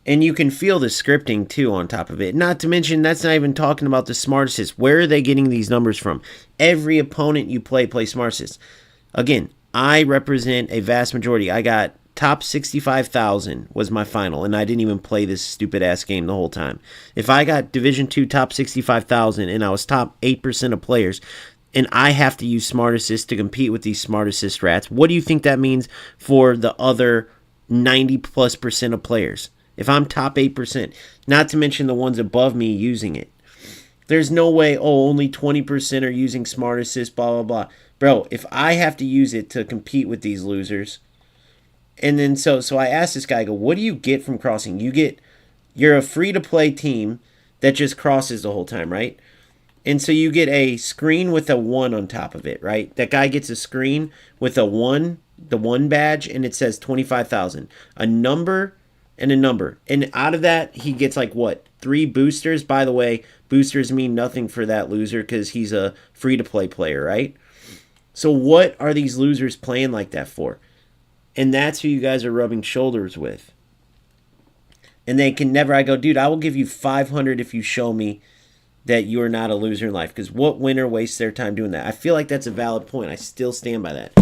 And you can feel the scripting, too, on top of it. Not to mention, that's not even talking about the smart assists. Where are they getting these numbers from? Every opponent you play smart assists. Again, I represent a vast majority. I got top 65,000 was my final, and I didn't even play this stupid-ass game the whole time. If I got Division 2 top 65,000 and I was top 8% of players, and I have to use smart assists to compete with these smart assist rats, what do you think that means for the other 90+% of players? If I'm top 8%, not to mention the ones above me using it. There's no way, only 20% are using smart assist, blah, blah, blah. Bro, if I have to use it to compete with these losers, and then so I asked this guy, I go, what do you get from crossing? You're a free-to-play team that just crosses the whole time, right? And so you get a screen with a 1 on top of it, right? That guy gets a screen with a 1, the 1 badge, and it says 25,000. A number and a number. And out of that, he gets like what? 3 boosters. By the way, boosters mean nothing for that loser because he's a free-to-play player, right? So what are these losers playing like that for? And that's who you guys are rubbing shoulders with. And they can never, I go, dude, I will give you 500 if you show me that you're not a loser in life. Because what winner wastes their time doing that? I feel like that's a valid point. I still stand by that.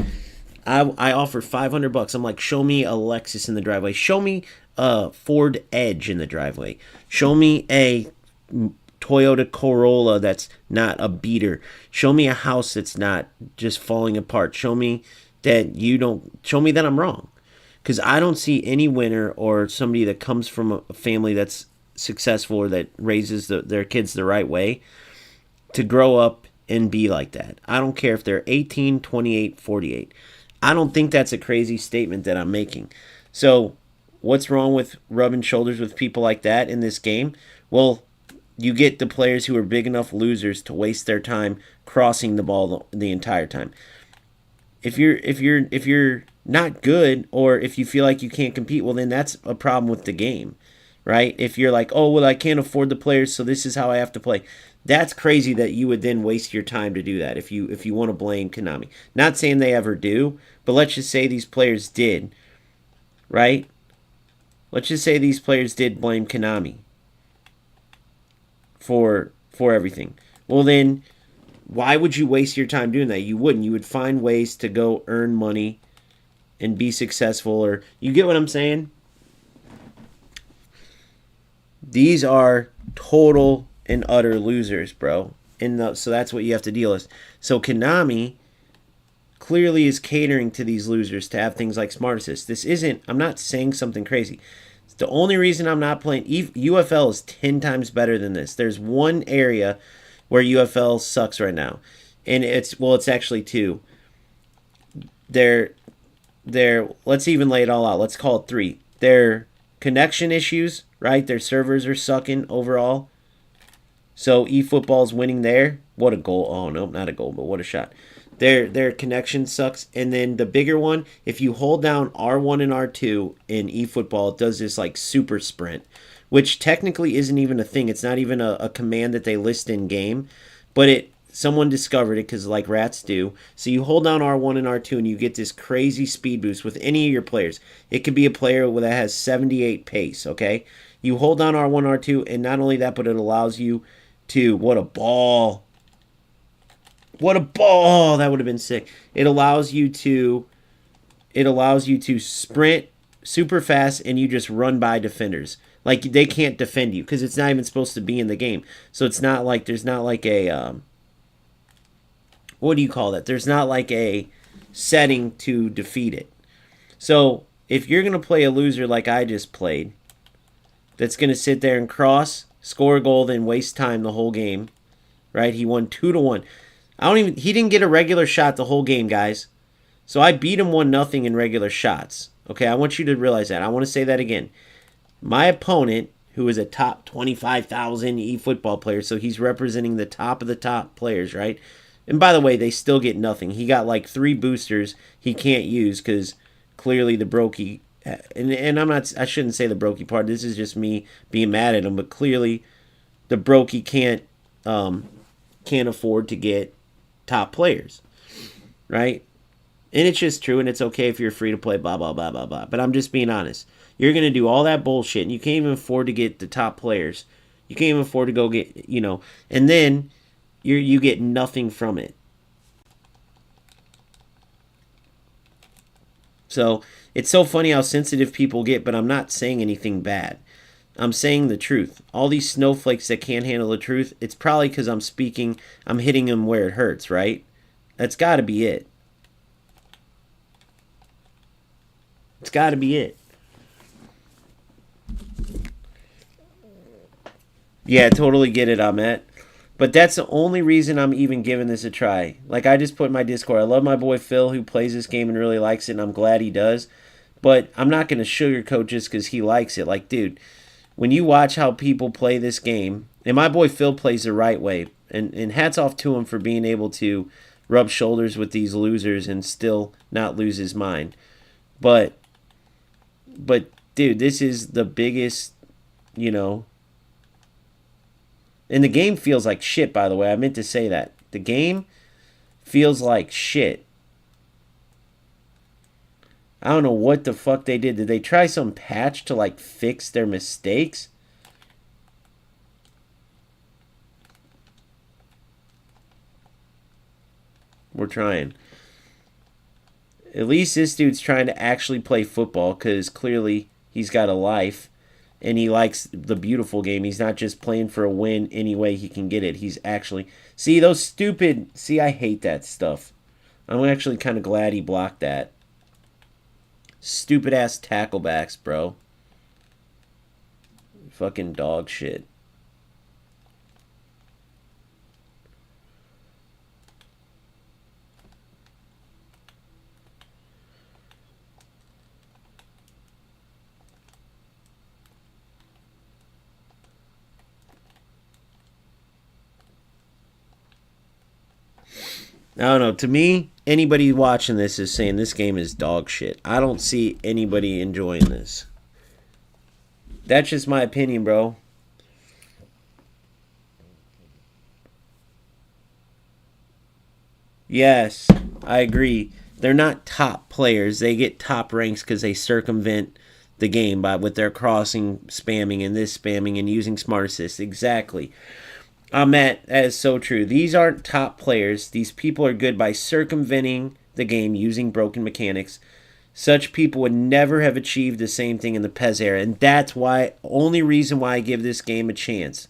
I offer $500. I'm like, show me a Lexus in the driveway. Show me a Ford Edge in the driveway. Show me a Toyota Corolla that's not a beater. Show me a house that's not just falling apart. Show me that you don't show me that I'm wrong. Because I don't see any winner or somebody that comes from a family that's successful or that raises their kids the right way to grow up and be like that. I don't care if they're 18, 28, 48. I don't think that's a crazy statement that I'm making. So, what's wrong with rubbing shoulders with people like that in this game? Well, you get the players who are big enough losers to waste their time crossing the ball the entire time. If you're not good, or if you feel like you can't compete, well then that's a problem with the game, right? If you're like, oh well, I can't afford the players, so this is how I have to play. That's crazy that you would then waste your time to do that if you want to blame Konami. Not saying they ever do, but let's just say these players did, right? Let's just say these players did blame Konami for everything. Well then, why would you waste your time doing that? You wouldn't. You would find ways to go earn money and be successful, or you get what I'm saying? These are total and utter losers, bro. So that's what you have to deal with. So Konami clearly is catering to these losers to have things like Smart Assist. This isn't, I'm not saying something crazy. The only reason I'm not playing UFL is 10 times better than this. There's one area where UFL sucks right now. And it's actually two. They're let's even lay it all out. Let's call it three. Their connection issues, right? Their servers are sucking overall. So eFootball's winning there. What a goal. Oh no, not a goal, but what a shot. Their connection sucks. And then the bigger one, if you hold down R1 and R2 in eFootball, it does this like super sprint, which technically isn't even a thing. It's not even a command that they list in game, but someone discovered it because like rats do. So you hold down R1 and R2 and you get this crazy speed boost with any of your players. It could be a player that has 78 pace, okay? You hold down R1, R2, and not only that, but it allows you to, what a ball. What a ball! That would have been sick. It allows you to sprint super fast and you just run by defenders. Like they can't defend you because it's not even supposed to be in the game. So it's not like there's not like a what do you call that? There's not like a setting to defeat it. So if you're gonna play a loser like I just played, that's gonna sit there and cross, score a goal, then waste time the whole game, right? He won 2-1. He didn't get a regular shot the whole game, guys. So I beat him 1-0 in regular shots. Okay, I want you to realize that. I want to say that again. My opponent, who is a top 25,000 eFootball player, so he's representing the top of the top players, right? And by the way, they still get nothing. He got like 3 boosters he can't use because clearly the brokey, and I shouldn't say the brokey part. This is just me being mad at him, but clearly the brokey can't afford to get top players, right? And it's just true, and it's okay if you're free to play, blah, blah, blah, blah, blah. But I'm just being honest. You're going to do all that bullshit, and you can't even afford to get the top players. You can't even afford to go get, and then you get nothing from it. So it's so funny how sensitive people get, but I'm not saying anything bad. I'm saying the truth. All these snowflakes that can't handle the truth, it's probably because I'm hitting them where it hurts, right? That's got to be it. It's got to be it. Yeah, totally get it, Ahmet. But that's the only reason I'm even giving this a try. Like I just put in my Discord, I love my boy Phil who plays this game and really likes it, and I'm glad he does. But I'm not going to sugarcoat just because he likes it. Like, dude, when you watch how people play this game, and my boy Phil plays the right way, and hats off to him for being able to rub shoulders with these losers and still not lose his mind. But dude, this is the biggest, and the game feels like shit, by the way. I meant to say that. The game feels like shit. I don't know what the fuck they did. Did they try some patch to, like, fix their mistakes? We're trying. At least this dude's trying to actually play football because clearly he's got a life. And he likes the beautiful game. He's not just playing for a win any way he can get it. He's actually... See, I hate that stuff. I'm actually kind of glad he blocked that. Stupid ass tacklebacks, bro. Fucking dog shit. I don't know. To me, anybody watching this is saying this game is dog shit. I don't see anybody enjoying this. That's just my opinion, bro. Yes, I agree. They're not top players. They get top ranks because they circumvent the game by with their crossing, spamming, and this spamming and using smart assists. Exactly. That is so true. These aren't top players. These people are good by circumventing the game using broken mechanics. Such people would never have achieved the same thing in the PES era, and that's why only reason why I give this game a chance.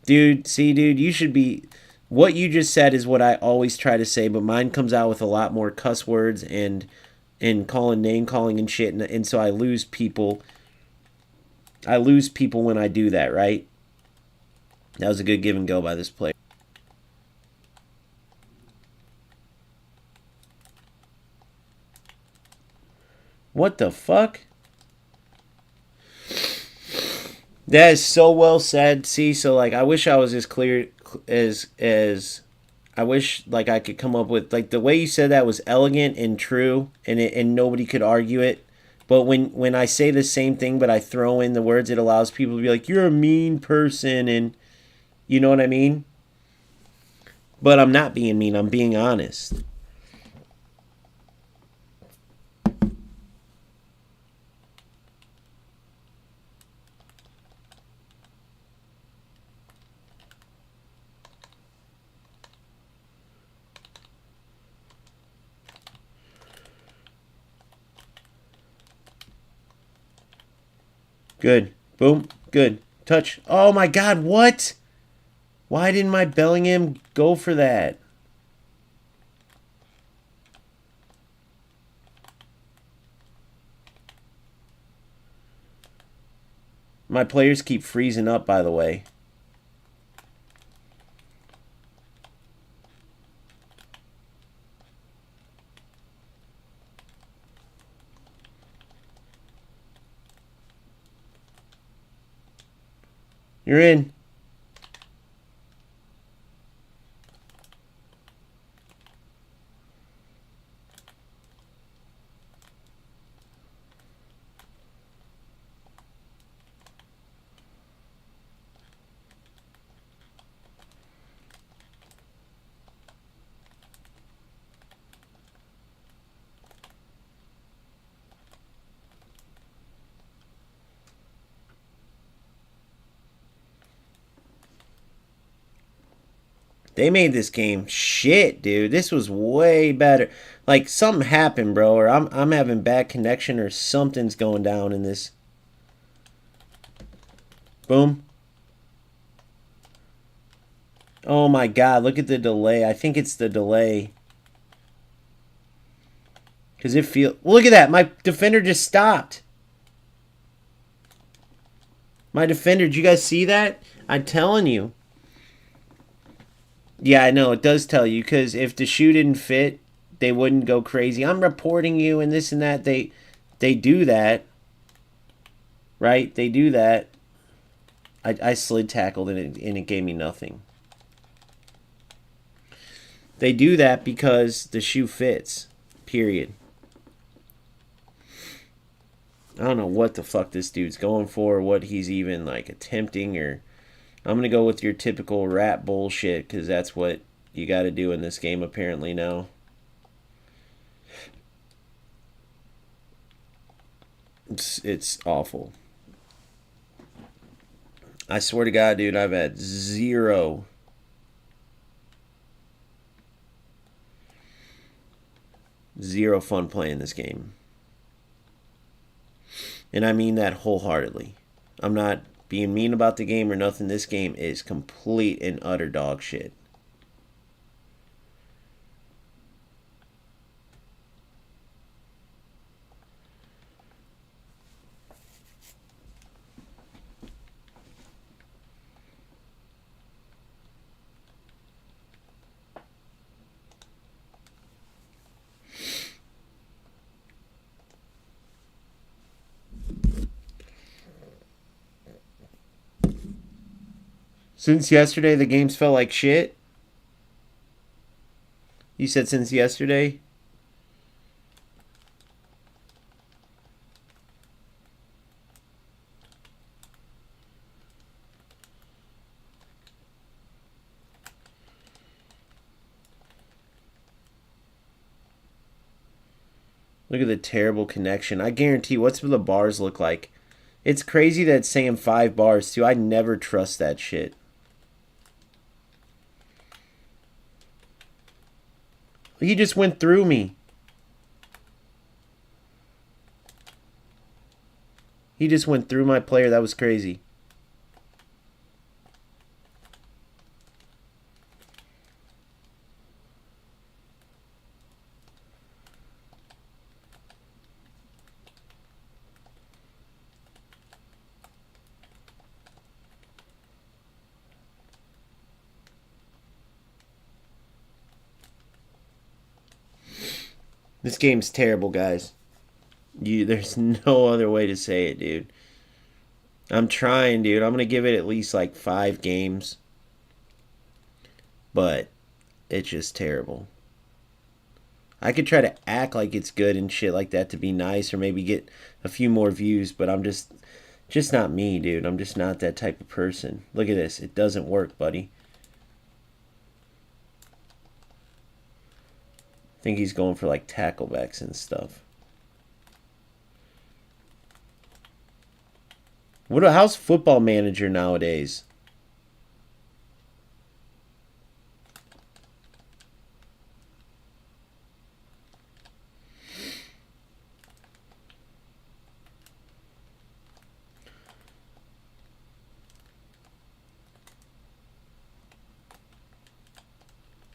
Dude, see, dude, you should be. What you just said is what I always try to say, but mine comes out with a lot more cuss words and calling name calling and shit, and so I lose people. I lose people when I do that, right? That was a good give and go by this player. What the fuck? That is so well said. See, so like I wish I was as clear as I wish like I could come up with like the way you said that was elegant and true and nobody could argue it. But when I say the same thing but I throw in the words, it allows people to be like, you're a mean person, and you know what I mean? But I'm not being mean, I'm being honest. Good. Boom. Good. Touch. Oh my god, what? Why didn't my Bellingham go for that? My players keep freezing up, by the way. You're in. They made this game shit, dude. This was way better. Like something happened, bro, or I'm having bad connection or something's going down in this. Boom. Oh my god, look at the delay. I think it's the delay. Cuz it feel look at that. My defender just stopped. My defender, did you guys see that? I'm telling you. Yeah, I know. It does tell you because if the shoe didn't fit, they wouldn't go crazy. I'm reporting you and this and that. They do that, right? They do that. I slid tackled and it gave me nothing. They do that because the shoe fits. Period. I don't know what the fuck this dude's going for, what he's even like attempting, or I'm gonna go with your typical rat bullshit because that's what you got to do in this game apparently now. It's awful. I swear to God, dude, I've had zero fun playing this game. And I mean that wholeheartedly. I'm not being mean about the game or nothing. This game is complete and utter dog shit. Since yesterday, the games felt like shit. You said since yesterday? Look at the terrible connection. I guarantee, what's the bars look like? It's crazy that it's saying 5 bars, too. I never trust that shit. He just went through me. He just went through my player. That was crazy. This game's terrible, guys. There's no other way to say it, dude. I'm trying, dude. I'm gonna give it at least like 5 games, but it's just terrible. I could try to act like it's good and shit like that to be nice, or maybe get a few more views, but I'm just not me, dude. I'm just not that type of person. Look at this. It doesn't work, buddy. I think he's going for like tacklebacks and stuff. How's Football Manager nowadays?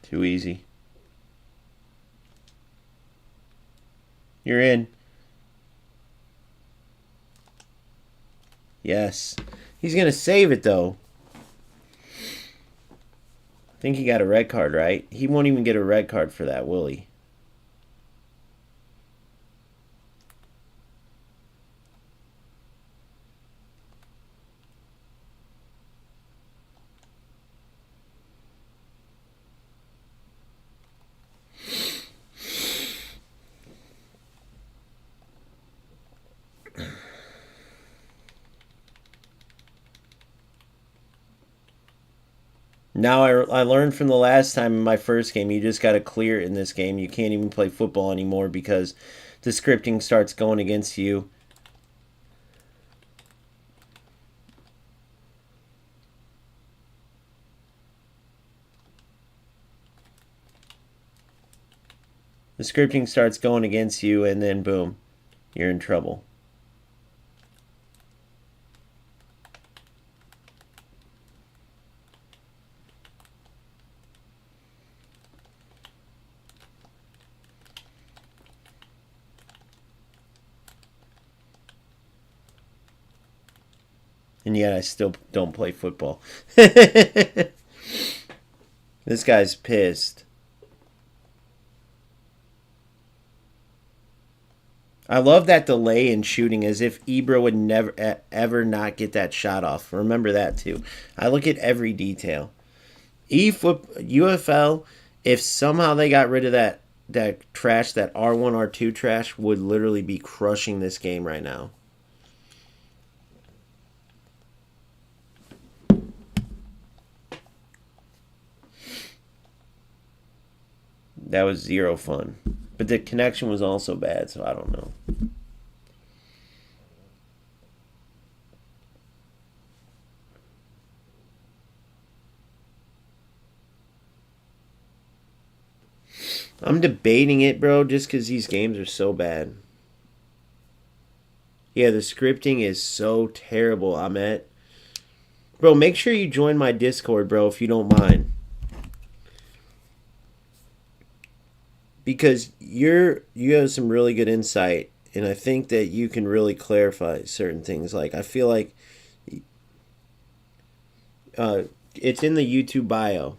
Too easy. You're in. Yes. He's going to save it, though. I think he got a red card, right? He won't even get a red card for that, will he? Now I learned from the last time in my first game, you just got to clear it in this game. You can't even play football anymore because the scripting starts going against you. The scripting starts going against you, and then boom, you're in trouble. And yet I still don't play football. This guy's pissed. I love that delay in shooting, as if Ibra would never ever not get that shot off. Remember that too. I look at every detail. UFL, if somehow they got rid of that trash, that R1 R2 trash, would literally be crushing this game right now. That was zero fun. But the connection was also bad, so I don't know. I'm debating it, bro, just because these games are so bad. Yeah, the scripting is so terrible, Ahmet. Bro, make sure you join my Discord, bro, if you don't mind. Because you have some really good insight, and I think that you can really clarify certain things. Like, I feel like it's in the YouTube bio.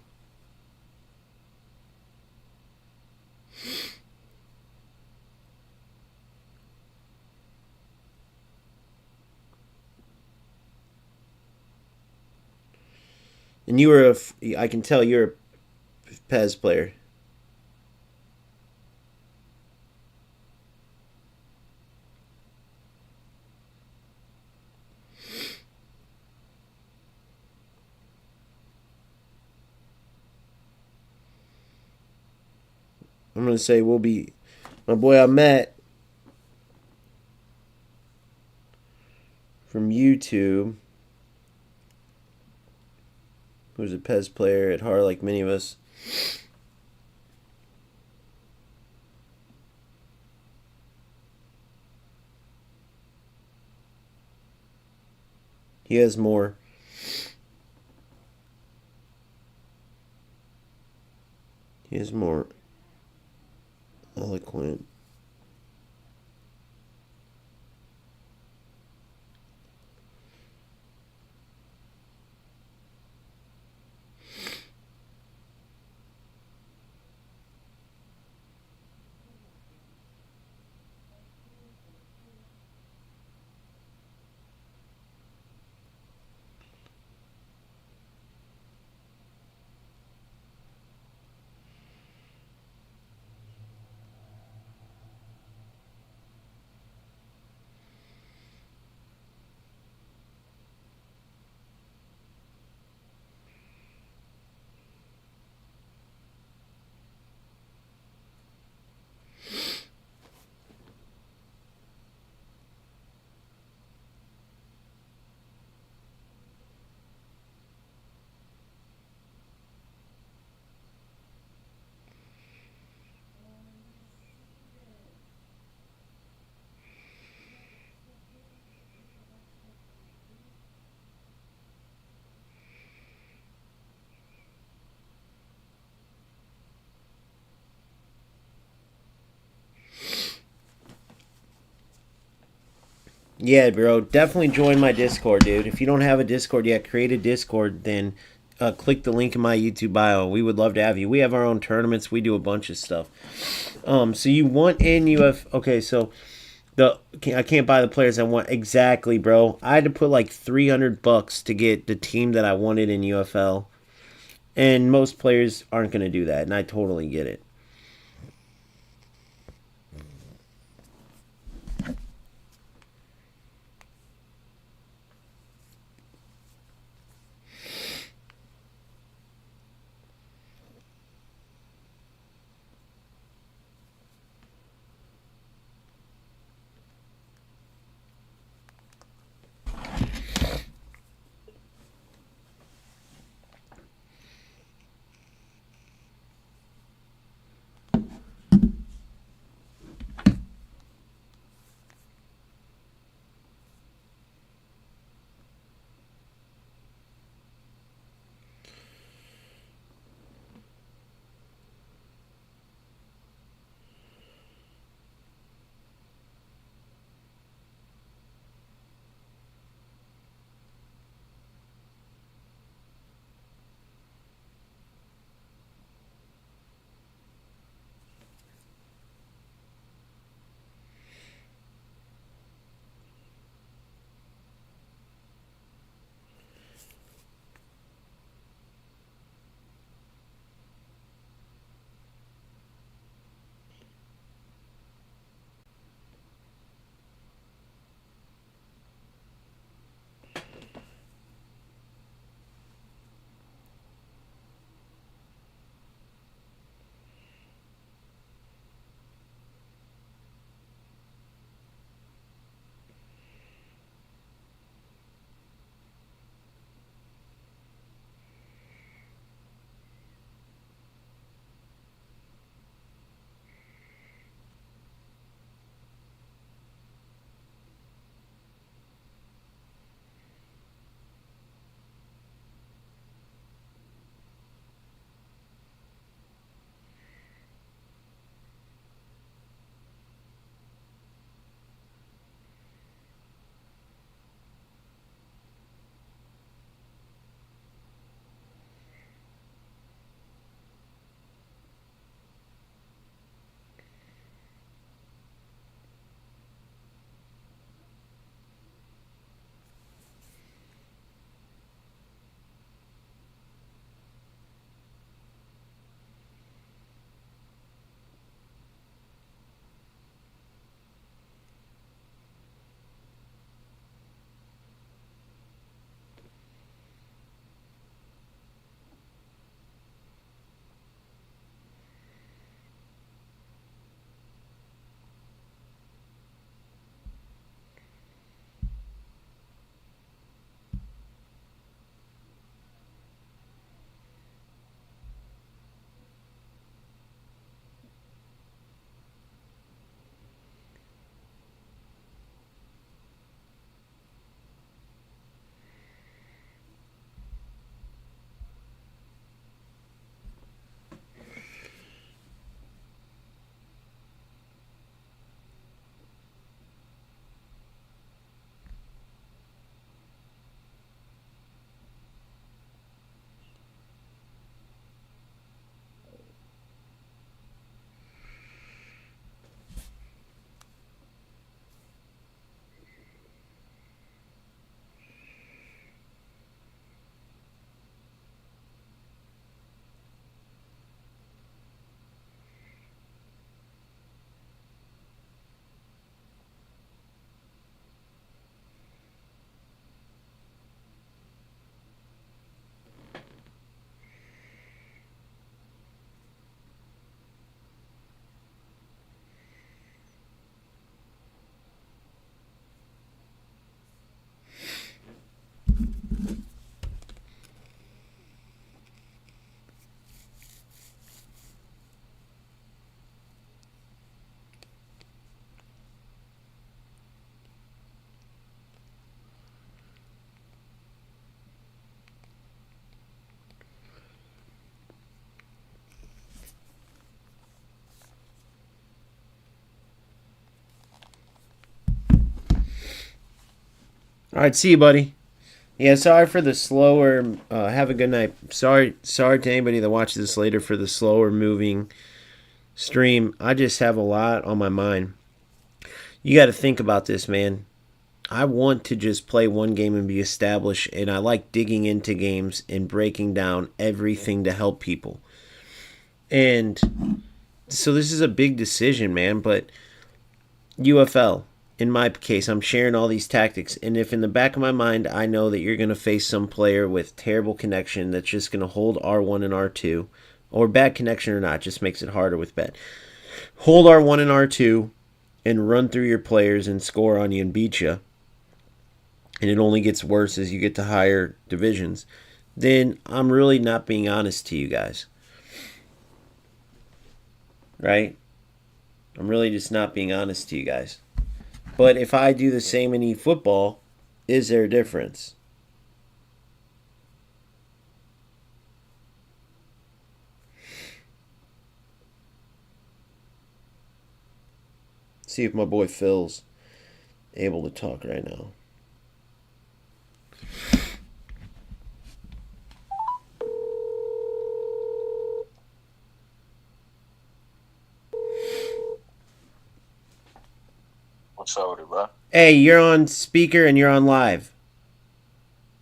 And you were I can tell you're a Pez player. I'm gonna say we'll be my boy I met from YouTube, who's a Pez player at heart, like many of us. He has more. He is more eloquent. Yeah, bro. Definitely join my Discord, dude. If you don't have a Discord yet, create a Discord. Then click the link in my YouTube bio. We would love to have you. We have our own tournaments. We do a bunch of stuff. So you want in Okay, so I can't buy the players I want exactly, bro. I had to put like $300 to get the team that I wanted in UFL, and most players aren't going to do that, and I totally get it. All right, see you, buddy. Yeah, sorry for the slower. Have a good night. Sorry to anybody that watches this later for the slower moving stream. I just have a lot on my mind. You got to think about this, man. I want to just play one game and be established, and I like digging into games and breaking down everything to help people. And so this is a big decision, man. But UFL, in my case, I'm sharing all these tactics. And if in the back of my mind, I know that you're going to face some player with terrible connection that's just going to hold R1 and R2, or bad connection or not, just makes it harder with bet. Hold R1 and R2 and run through your players and score on you and beat you, and it only gets worse as you get to higher divisions, then I'm really not being honest to you guys. Right? I'm really just not being honest to you guys. But if I do the same in eFootball, is there a difference? See if my boy Phil's able to talk right now. What's up with it, bro? Hey, you're on speaker and you're on live.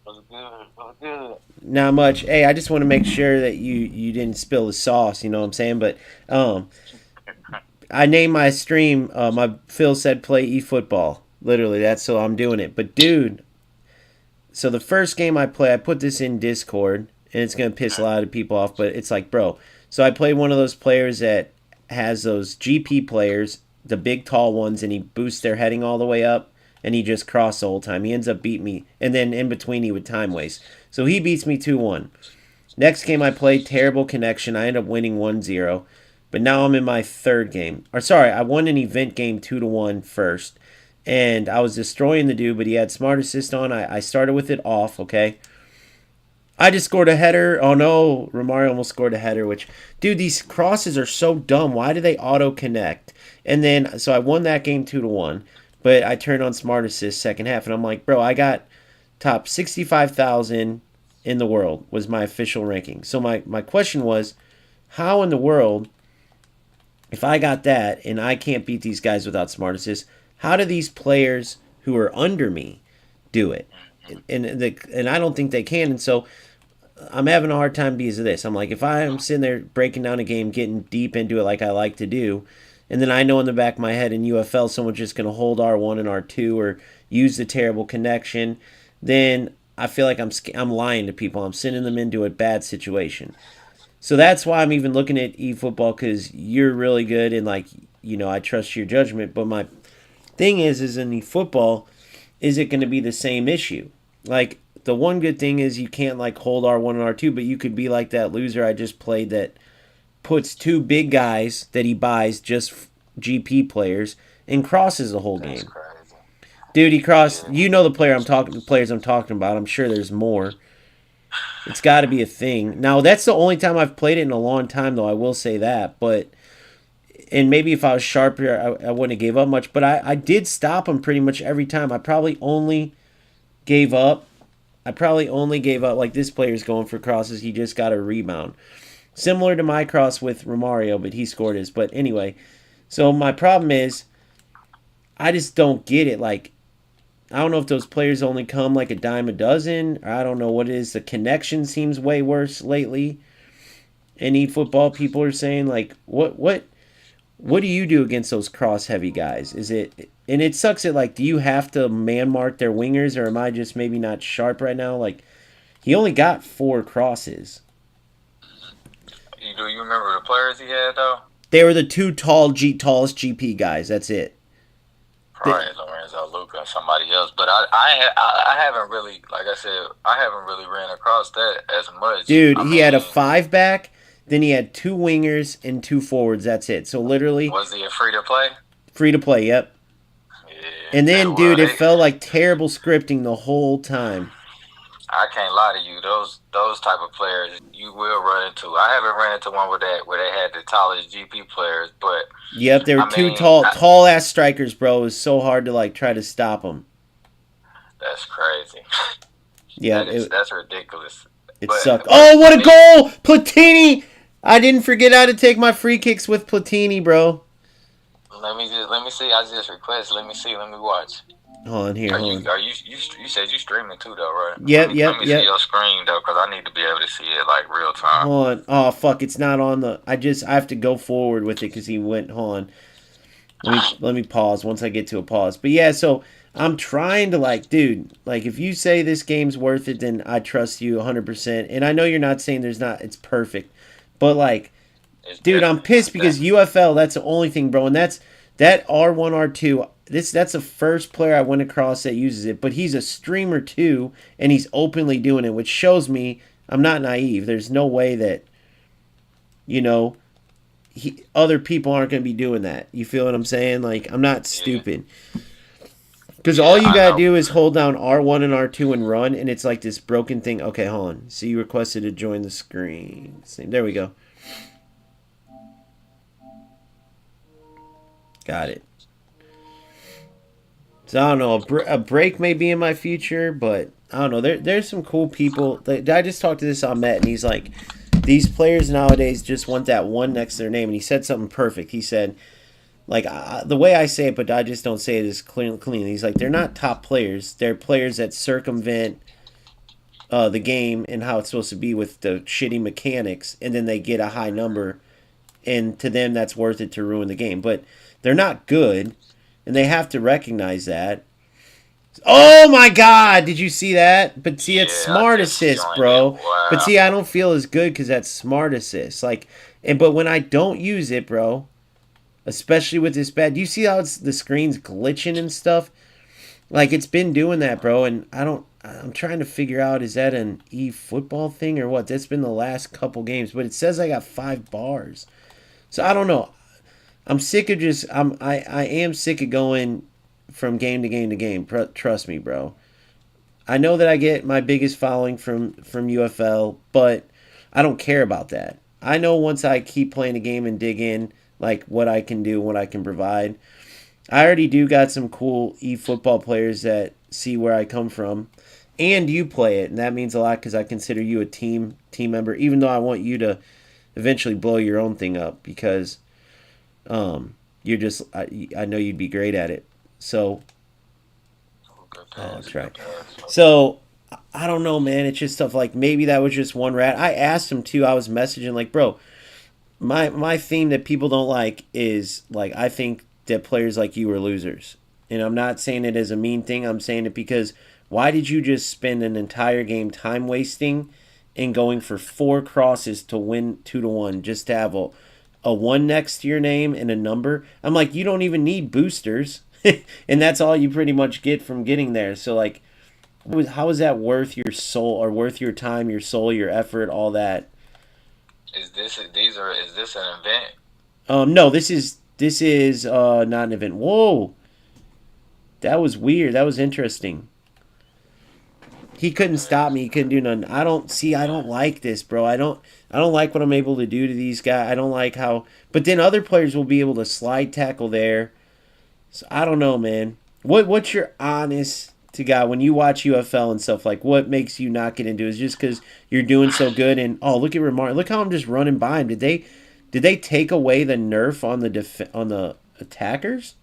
What's good? What's good? Not much. Hey, I just want to make sure that you didn't spill the sauce. You know what I'm saying? But I named my stream. My Phil said play eFootball. Literally, that's so I'm doing it. But dude, so the first game I play, I put this in Discord, and it's gonna piss a lot of people off. But it's like, bro. So I played one of those players that has those GP players, the big tall ones, and he boosts their heading all the way up, and he just cross the whole time. He ends up beating me, and then in between he would time waste. So he beats me 2-1. Next game I played, terrible connection. I end up winning 1-0. But now I'm in my third game. Or sorry, I won an event game 2-1 first. And I was destroying the dude, but he had smart assist on. I started with it off, okay? I just scored a header. Oh no, Romario almost scored a header, which, dude, these crosses are so dumb. Why do they auto connect? And then, so I won that game 2-1, but I turned on smart assist second half, and I'm like, bro, I got top 65,000 in the world was my official ranking. So my question was, how in the world, if I got that and I can't beat these guys without smart assist, how do these players who are under me do it? And I don't think they can. And so I'm having a hard time because of this. I'm like, if I'm sitting there breaking down a game, getting deep into it like I like to do, and then I know in the back of my head in UFL someone's just going to hold R1 and R2 or use the terrible connection, then I feel like I'm lying to people. I'm sending them into a bad situation. So that's why I'm even looking at eFootball, because you're really good and, like, I trust your judgment. But my thing is in eFootball, is it going to be the same issue? Like, the one good thing is you can't, like, hold R1 and R2, but you could be like that loser I just played that puts two big guys that he buys, just GP players, and crosses the whole That's game. crazy. Dude, he crossed. Yeah. You know the players I'm talking about. I'm sure there's more. It's got to be a thing. Now that's the only time I've played it in a long time, though. I will say that. But and maybe if I was sharper, I wouldn't have gave up much. But I did stop him pretty much every time. I probably only gave up. Like this player's going for crosses. He just got a rebound, similar to my cross with Romario, but he scored his. But anyway, so my problem is I just don't get it. Like, I don't know if those players only come like a dime a dozen, or I don't know what it is. The connection seems way worse lately. In eFootball, people are saying, like, what do you do against those cross heavy guys? Is it, and it sucks at, like, do you have to man mark their wingers, or am I just maybe not sharp right now? Like, he only got 4 crosses. Do you remember the players he had though? They were the two tallest GP guys. That's it. Probably Lorenzo Luca and somebody else. But I haven't really, like I said, I haven't really ran across that as much. Dude, he had a 5 back, then he had 2 wingers and 2 forwards. That's it. So literally, Was he a free to play? free to play. Yep. Yeah. And then, dude, it felt like terrible scripting the whole time. I can't lie to you. Those type of players you will run into. I haven't run into one where they had the tallest GP players, but Yep, they were I two mean, tall ass strikers, bro. It was so hard to like try to stop them. That's crazy. Yeah, That's ridiculous. it But sucked. but Oh, for what a me, goal! Platini! I didn't forget how to take my free kicks with Platini, bro. let me see. I just request. Let me see. Let me watch. Hold on here, hold on. You said you streaming too though, right? Yep, Let yep, me see yep. your screen though, cause I need to be able to see it like real time. Hold on. Oh fuck, it's not on the. I have to go forward with it because he went. Hold on. Let me pause once I get to a pause. But yeah, so I'm trying to like, dude, like if you say this game's worth it, then I trust you 100%. And I know you're not saying there's not. It's perfect, but like, It's dude, I'm definitely pissed not because that. UFL. That's the only thing, bro, and that R1 R2. That's the first player I went across that uses it, but he's a streamer too, and he's openly doing it, which shows me I'm not naive. There's no way that you know other people aren't going to be doing that. You feel what I'm saying? Like I'm not Yeah, stupid. Because all yeah, you I gotta know. do is hold down R1 and R2 and run, and it's like this broken thing. Okay, hold on. So you requested to join the screen. There we go. Got it. So I don't know. A break may be in my future, but I don't know. There's some cool people. I just talked to this on Met, and he's like, these players nowadays just want that one next to their name. And he said something perfect. He said, like the way I say it, but I just don't say it as clean. He's like, they're not top players. They're players that circumvent the game and how it's supposed to be with the shitty mechanics, and then they get a high number, and to them that's worth it to ruin the game. But they're not good, and they have to recognize that. Oh my God! Did you see that? But see, it's Yeah, I smart just assist, joined it. bro. But Wow. see, I don't feel as good because that's smart assist. Like, and but when I don't use it, bro, especially with this bad, do you see how the screen's glitching and stuff? Like it's been doing that, bro, and I don't. I'm trying to figure out is that an e-football thing or what? That's been the last couple games, but it says I got 5 bars, so I don't know. I'm sick of just. I am sick of going from game to game to game. Trust me, bro. I know that I get my biggest following from UFL, but I don't care about that. I know once I keep playing the game and dig in, like what I can do, what I can provide. I already do got some cool e-football players that see where I come from, and you play it, and that means a lot because I consider you a team member. Even though I want you to eventually blow your own thing up because you're just I know you'd be great at it. So Good that's pass. right. Good pass. So I don't know, man. It's just stuff like maybe that was just one rat. I asked him too. I was messaging like, bro, my theme that people don't like is like I think that players like you are losers. And I'm not saying it as a mean thing. I'm saying it because why did you just spend an entire game time wasting and going for 4 crosses to win 2-1 just to have a one next to your name and a number? I'm like, you don't even need boosters. And that's all you pretty much get from getting there. So like how is that worth your soul or worth your time, your soul, your effort, all that? Is this an event? No, this is not an event. Whoa, that was weird. That was interesting. He couldn't stop me. He couldn't do nothing. I don't see. I don't like this, bro. I don't like what I'm able to do to these guys. I don't like how. But then other players will be able to slide tackle there. So I don't know, man. What's your honest to God when you watch UFL and stuff like? What makes you not get into it? Is it just because you're doing so good? And oh, look at Ramar. Look how I'm just running by him. Did they take away the nerf on the attackers?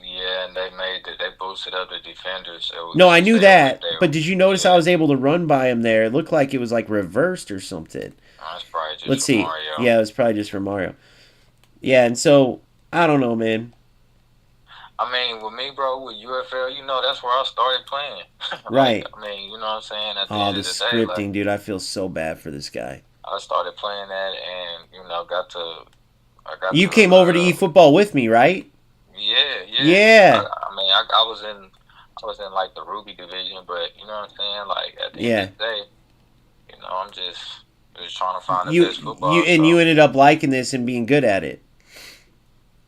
Yeah, and they boosted up the defenders, so we No, I should knew stay away. that. But did you notice I Yeah, was able to run by him there? It looked like it was like reversed or something. that's probably just Let's for see. Mario. Yeah, it was probably just for Mario. Yeah, and so I don't know, man. I mean, with me, bro, with UFL, that's where I started playing. Like, Right. I mean, you know what I'm saying? At the Oh, end the of the day, like, scripting, dude. I feel so bad for this guy. I started playing that, and I got You to, came over to eFootball with me, right? yeah, yeah. Yeah. I mean, I was in like the Ruby division, but you know what I'm saying? Like at the end of Yeah. the day, I'm just trying to find the You best you football. and you So ended up liking this and being good at it.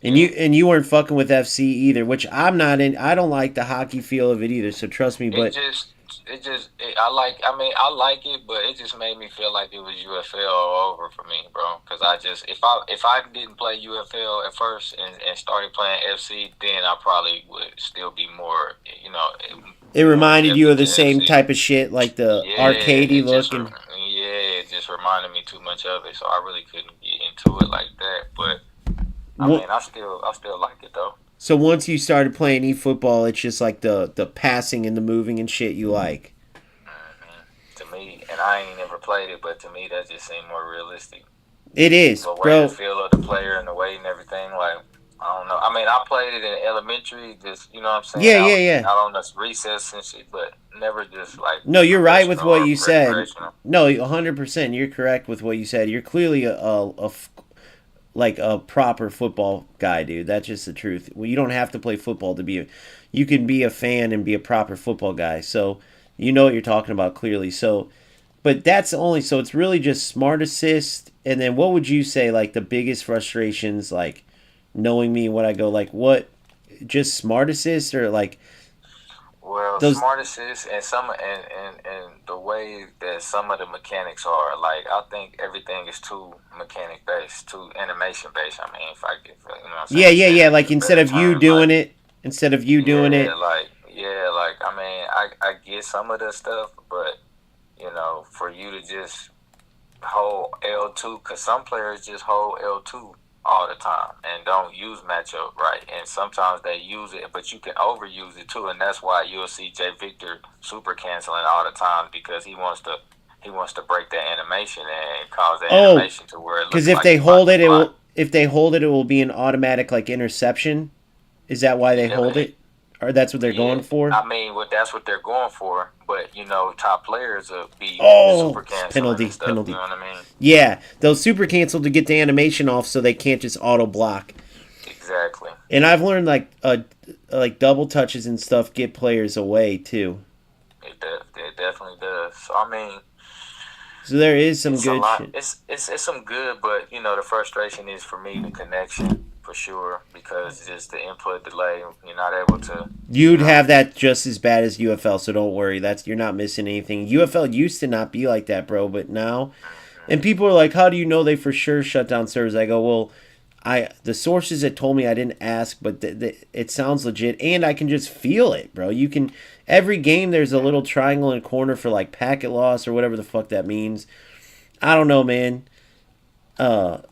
And yeah, you weren't fucking with FC either, which I'm not in. I don't like the hockey feel of it either. So trust me, it but just I like it, but it just made me feel like it was UFL all over for me, bro. Because if I didn't play UFL at first and started playing FC, then I probably would still be more, It more reminded you receptive of the to same FC. type of shit, like the Yeah, arcadey look and. it just reminded me too much of it, so I really couldn't get into it like that. But I What, mean, I still like it though. so once you started playing eFootball, it's just like the passing and the moving and shit you like. To me, and I ain't never played it, but to me that just seemed more realistic. It is, The way the bro. feel of the player and the weight and everything, like I don't know. I mean, I played it in elementary, just what I'm saying, Yeah, yeah, out yeah. out on the recess and shit, but never just like No, you're right with professional what or you said. recreational. No, 100%. You're correct with what you said. You're clearly like a proper football guy, dude. That's just the truth. Well, you don't have to play football to be you can be a fan and be a proper football guy. So you know what you're talking about clearly. So, but that's only so it's really just smart assist. And then what would you say like the biggest frustrations, like knowing me what I go like what, just smart assist or like Well, those. smart assist and and the way that some of the mechanics are, like I think everything is too mechanic based, too animation based. I mean, if I get what I'm Yeah, saying, yeah, saying yeah. it Like in instead better of you terms, like doing it, instead of you doing it. I mean, I get some of the stuff, but for you to just hold L2, because some players just hold L2 all the time and don't use matchup right, and sometimes they use it, but you can overuse it too, and that's why you'll see Jay Victor super canceling all the time because he wants to break that animation and cause the Oh, animation to where it because looks if like they he about hold to it, it block. will. If they hold it, it will be an automatic like interception. Is that why they Yeah, hold it, or that's what they're yeah. going for? I mean, that's what they're going for, but top players will be super Oh, canceling and penalty, stuff. You know penalty. what I mean? Yeah, they'll super cancel to get the animation off, so they can't just auto block. Exactly. And I've learned like double touches and stuff get players away too. It definitely does. So I mean, So there is some it's a good lot. shit. It's some good, but the frustration is for me the connection for sure because just the input delay. You're not able to, you You'd know. have that just as bad as UFL, so don't worry. That's you're not missing anything. UFL used to not be like that, bro, but now, and people are like, "How do you know they for sure shut down servers?" I go, "Well, I the sources that told me I didn't ask, but it sounds legit, and I can just feel it, bro. You can every game there's a little triangle in a corner for like packet loss or whatever the fuck that means. I don't know, man.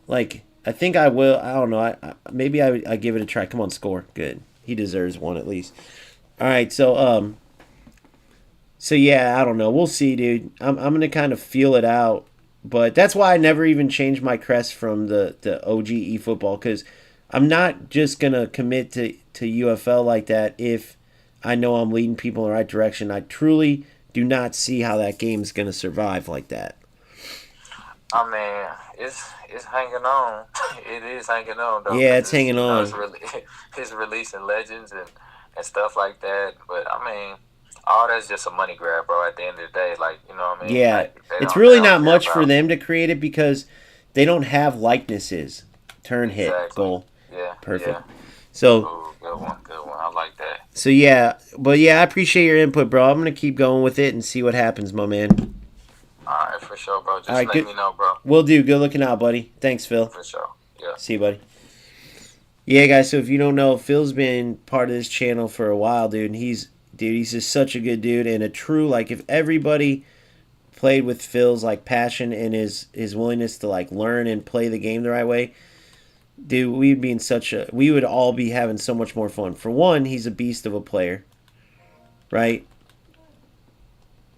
Like I think I will. I don't know. Maybe I give it a try. Come on, score. Good. He deserves one at least. All right, so yeah, I don't know. We'll see, dude. I'm gonna kind of feel it out, but that's why I never even changed my crest from the OG eFootball because I'm not just gonna commit to UFL like that if I know I'm leading people in the right direction. I truly do not see how that game's gonna survive like that. I mean, it's hanging on. It is hanging on though, Yeah, because it's hanging it's on. really it's releasing legends and stuff like that. But I mean, all that's just a money grab, bro. At the end of the day, like what I mean, Yeah, like it's they really don't not care much for about them to create it because they don't have likenesses. Turn hit exactly. goal, Yeah, perfect. yeah. So Ooh, good one. I like that. So yeah, but yeah, I appreciate your input, bro. I'm gonna keep going with it and see what happens, my man. All right, for sure, bro. All Just right, let good. me know, bro. Will do. Good looking out, buddy. Thanks, Phil. For sure. Yeah. See you, buddy. Yeah, guys. So if you don't know, Phil's been part of this channel for a while, dude. And he's just such a good dude and a true like. If everybody played with Phil's like passion and his willingness to like learn and play the game the right way, dude, we would all be having so much more fun. For one, he's a beast of a player, right?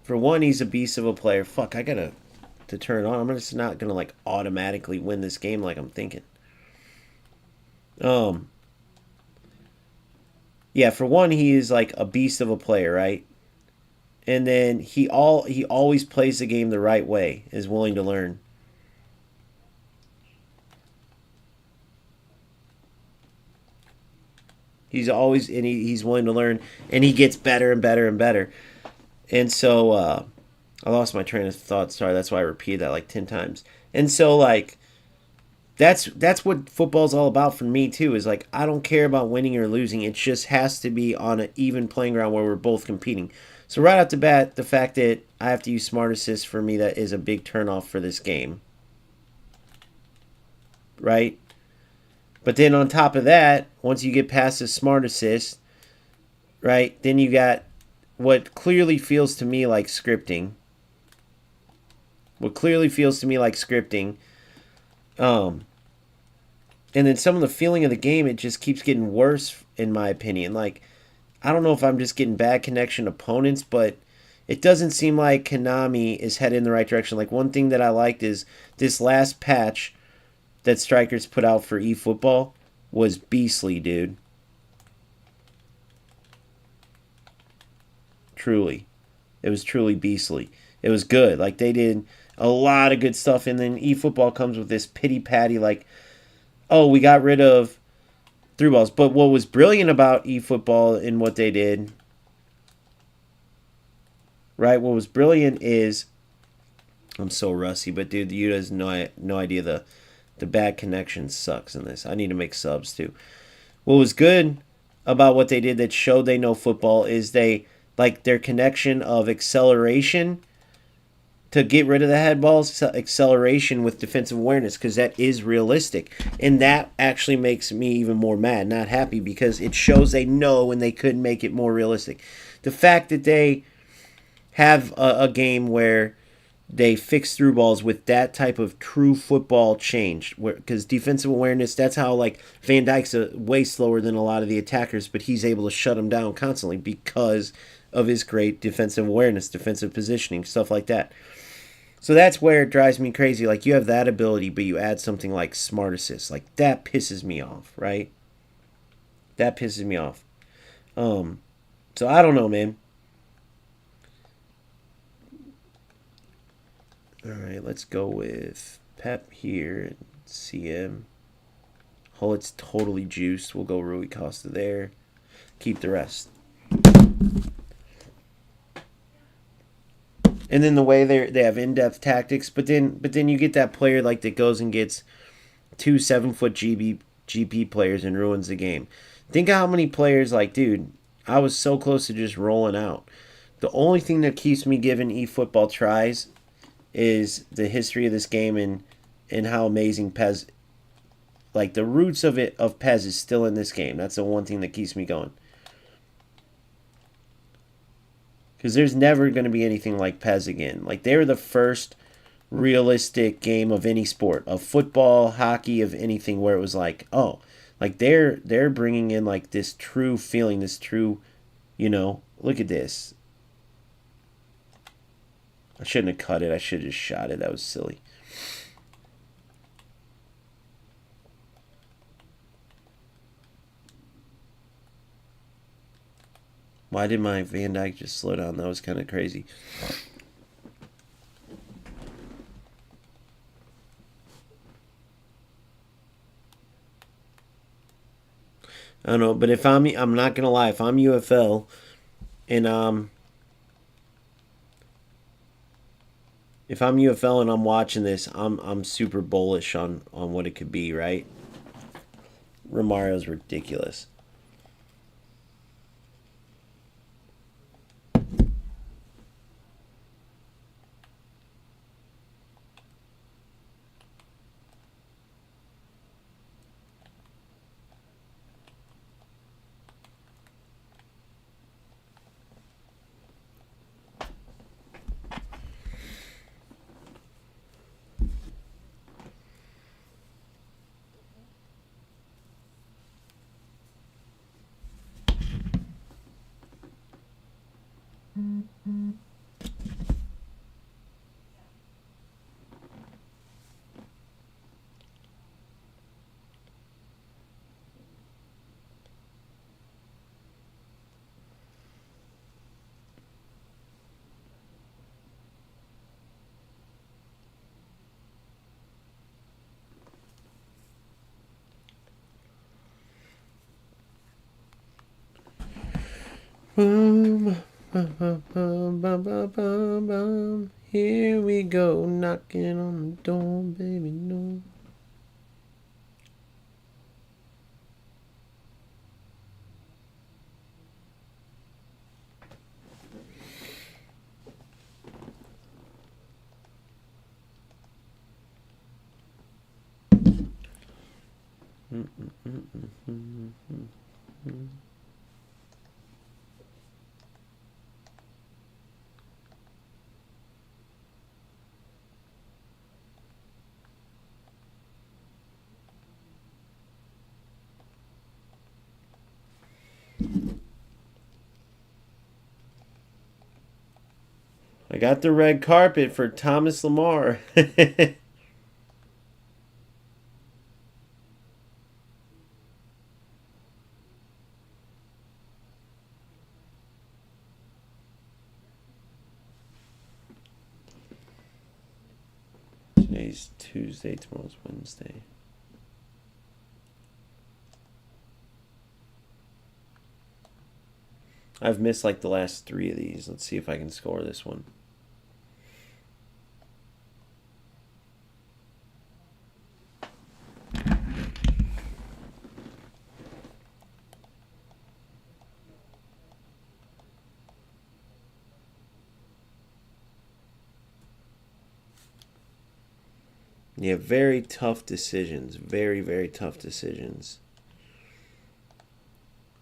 For one, he's a beast of a player. Fuck, I gotta to turn it on. I'm just not gonna like automatically win this game like I'm thinking. Um, yeah. For one, he is like a beast of a player, right? And then he always plays the game the right way. Is willing to learn. He's always and he's willing to learn, and he gets better and better and better. And so I lost my train of thought. Sorry, that's why I repeated that like 10 times. And so like that's what football's all about for me too. Is like I don't care about winning or losing. It just has to be on an even playing ground where we're both competing. So right off the bat, the fact that I have to use smart assist for me, that is a big turnoff for this game, right? But then on top of that, once you get past the smart assist, right, then you got what clearly feels to me like scripting. What clearly feels to me like scripting. Um, and then some of the feeling of the game, it just keeps getting worse, in my opinion. Like, I don't know if I'm just getting bad connection opponents, but it doesn't seem like Konami is headed in the right direction. Like, one thing that I liked is this last patch that Strikers put out for eFootball was beastly, dude. Truly. It was truly beastly. It was good. Like, they did a lot of good stuff, and then eFootball comes with this pity patty, like, oh, we got rid of through balls. But what was brilliant about eFootball and what they did, right? What was brilliant is, I'm so rusty, but dude, you has no idea the bad connection sucks in this. I need to make subs too. What was good about what they did that showed they know football is they like their connection of acceleration to get rid of the head balls, acceleration with defensive awareness, because that is realistic. And that actually makes me even more mad, not happy, because it shows they know and they couldn't make it more realistic. The fact that they have a game where they fix through balls with that type of true football change, because defensive awareness, that's how, like, Van Dijk's way slower than a lot of the attackers, but he's able to shut them down constantly because of his great defensive awareness, defensive positioning, stuff like that. So that's where it drives me crazy. Like, you have that ability, but you add something like smart assist. Like, that pisses me off, right? That pisses me off. Um, so I don't know, man. All right, let's go with Pep here. CM. Oh, it's totally juiced. We'll go Rui Costa there. Keep the rest. And then the way they have in depth tactics, but then you get that player like that goes and gets two 7 foot GP players and ruins the game. Think of how many players, like, dude, I was so close to just rolling out. The only thing that keeps me giving eFootball tries is the history of this game and how amazing Pez, like, the roots of it, of Pez, is still in this game. That's the one thing that keeps me going. Because there's never going to be anything like Pez again. Like, they were the first realistic game of any sport, of football, hockey, of anything, where it was like, oh, like, they're bringing in, like, this true feeling, this true, look at this. I shouldn't have cut it. I should have just shot it. That was silly. Why did my Van Dijk just slow down? That was kind of crazy. I don't know, but I'm not gonna lie. If I'm UFL and if I'm UFL and I'm watching this, I'm super bullish on what it could be. Right? Romario's ridiculous. Boom, bum, bum, bum, bum, bum, bum, bum. Here we go, knocking on the door, baby, no. I got the red carpet for Thomas Lamar. Today's Tuesday, tomorrow's Wednesday. I've missed like the last 3 of these. Let's see if I can score this one. Yeah, very tough decisions. Very, very tough decisions.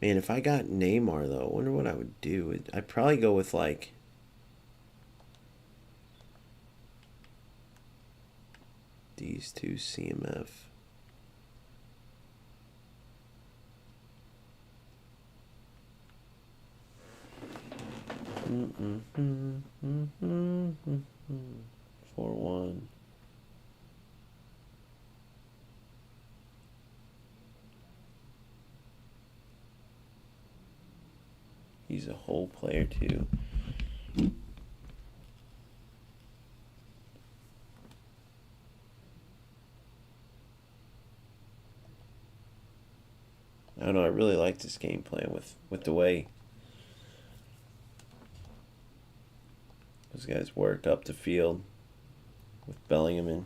Man, if I got Neymar, though, I wonder what I would do. I'd probably go with, like, these two CMF. Mm-mm-mm, mm-mm-mm, 4-1. He's a whole player, too. I don't know. I really like this game plan with the way those guys work up the field with Bellingham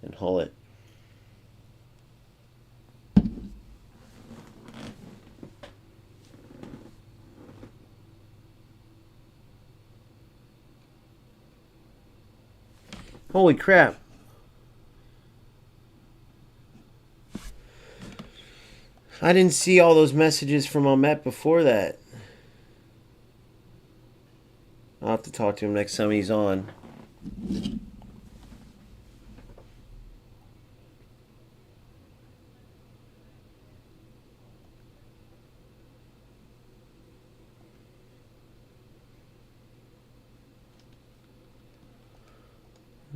and Hullett. Holy crap. I didn't see all those messages from Ahmet before that. I'll have to talk to him next time he's on.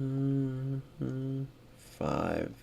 Mm-hmm. 5.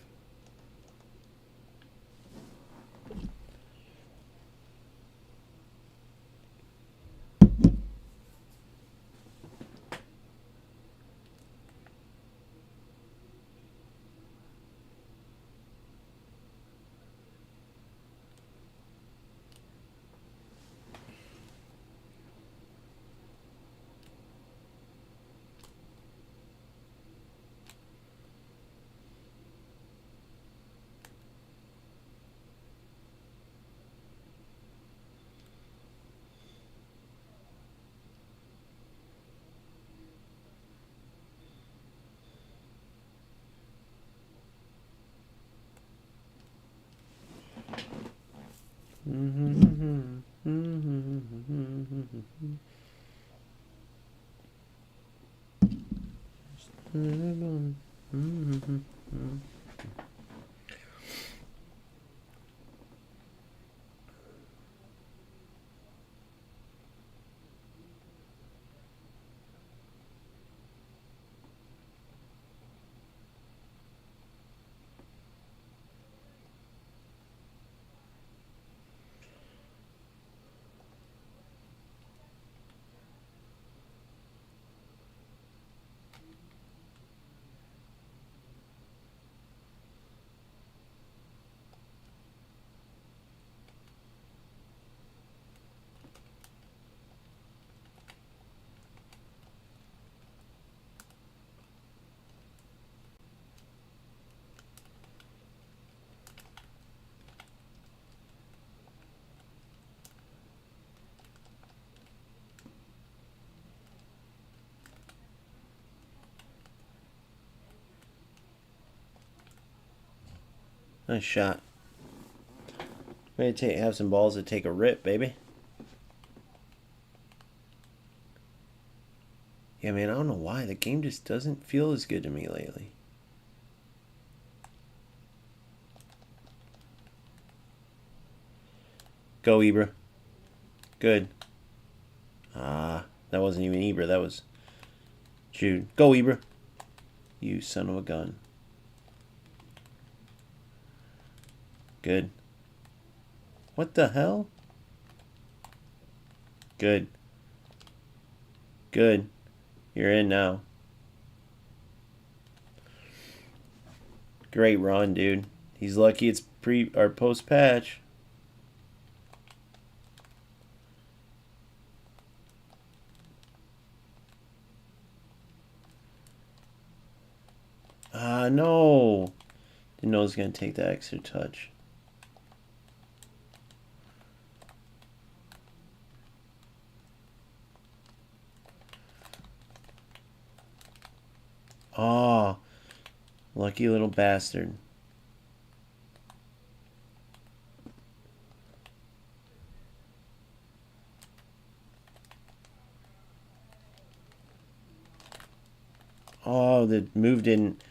Nice shot. Ready to have some balls to take a rip, baby. Yeah, man, I don't know why. The game just doesn't feel as good to me lately. Go, Ibra. Good. That wasn't even Ibra. That was Jude. Go, Ibra. You son of a gun. Good. What the hell? Good. Good. You're in now. Great run, dude. He's lucky it's pre or post patch. No. Didn't know it was going to take that extra touch. Oh, lucky little bastard. Oh, the move didn't.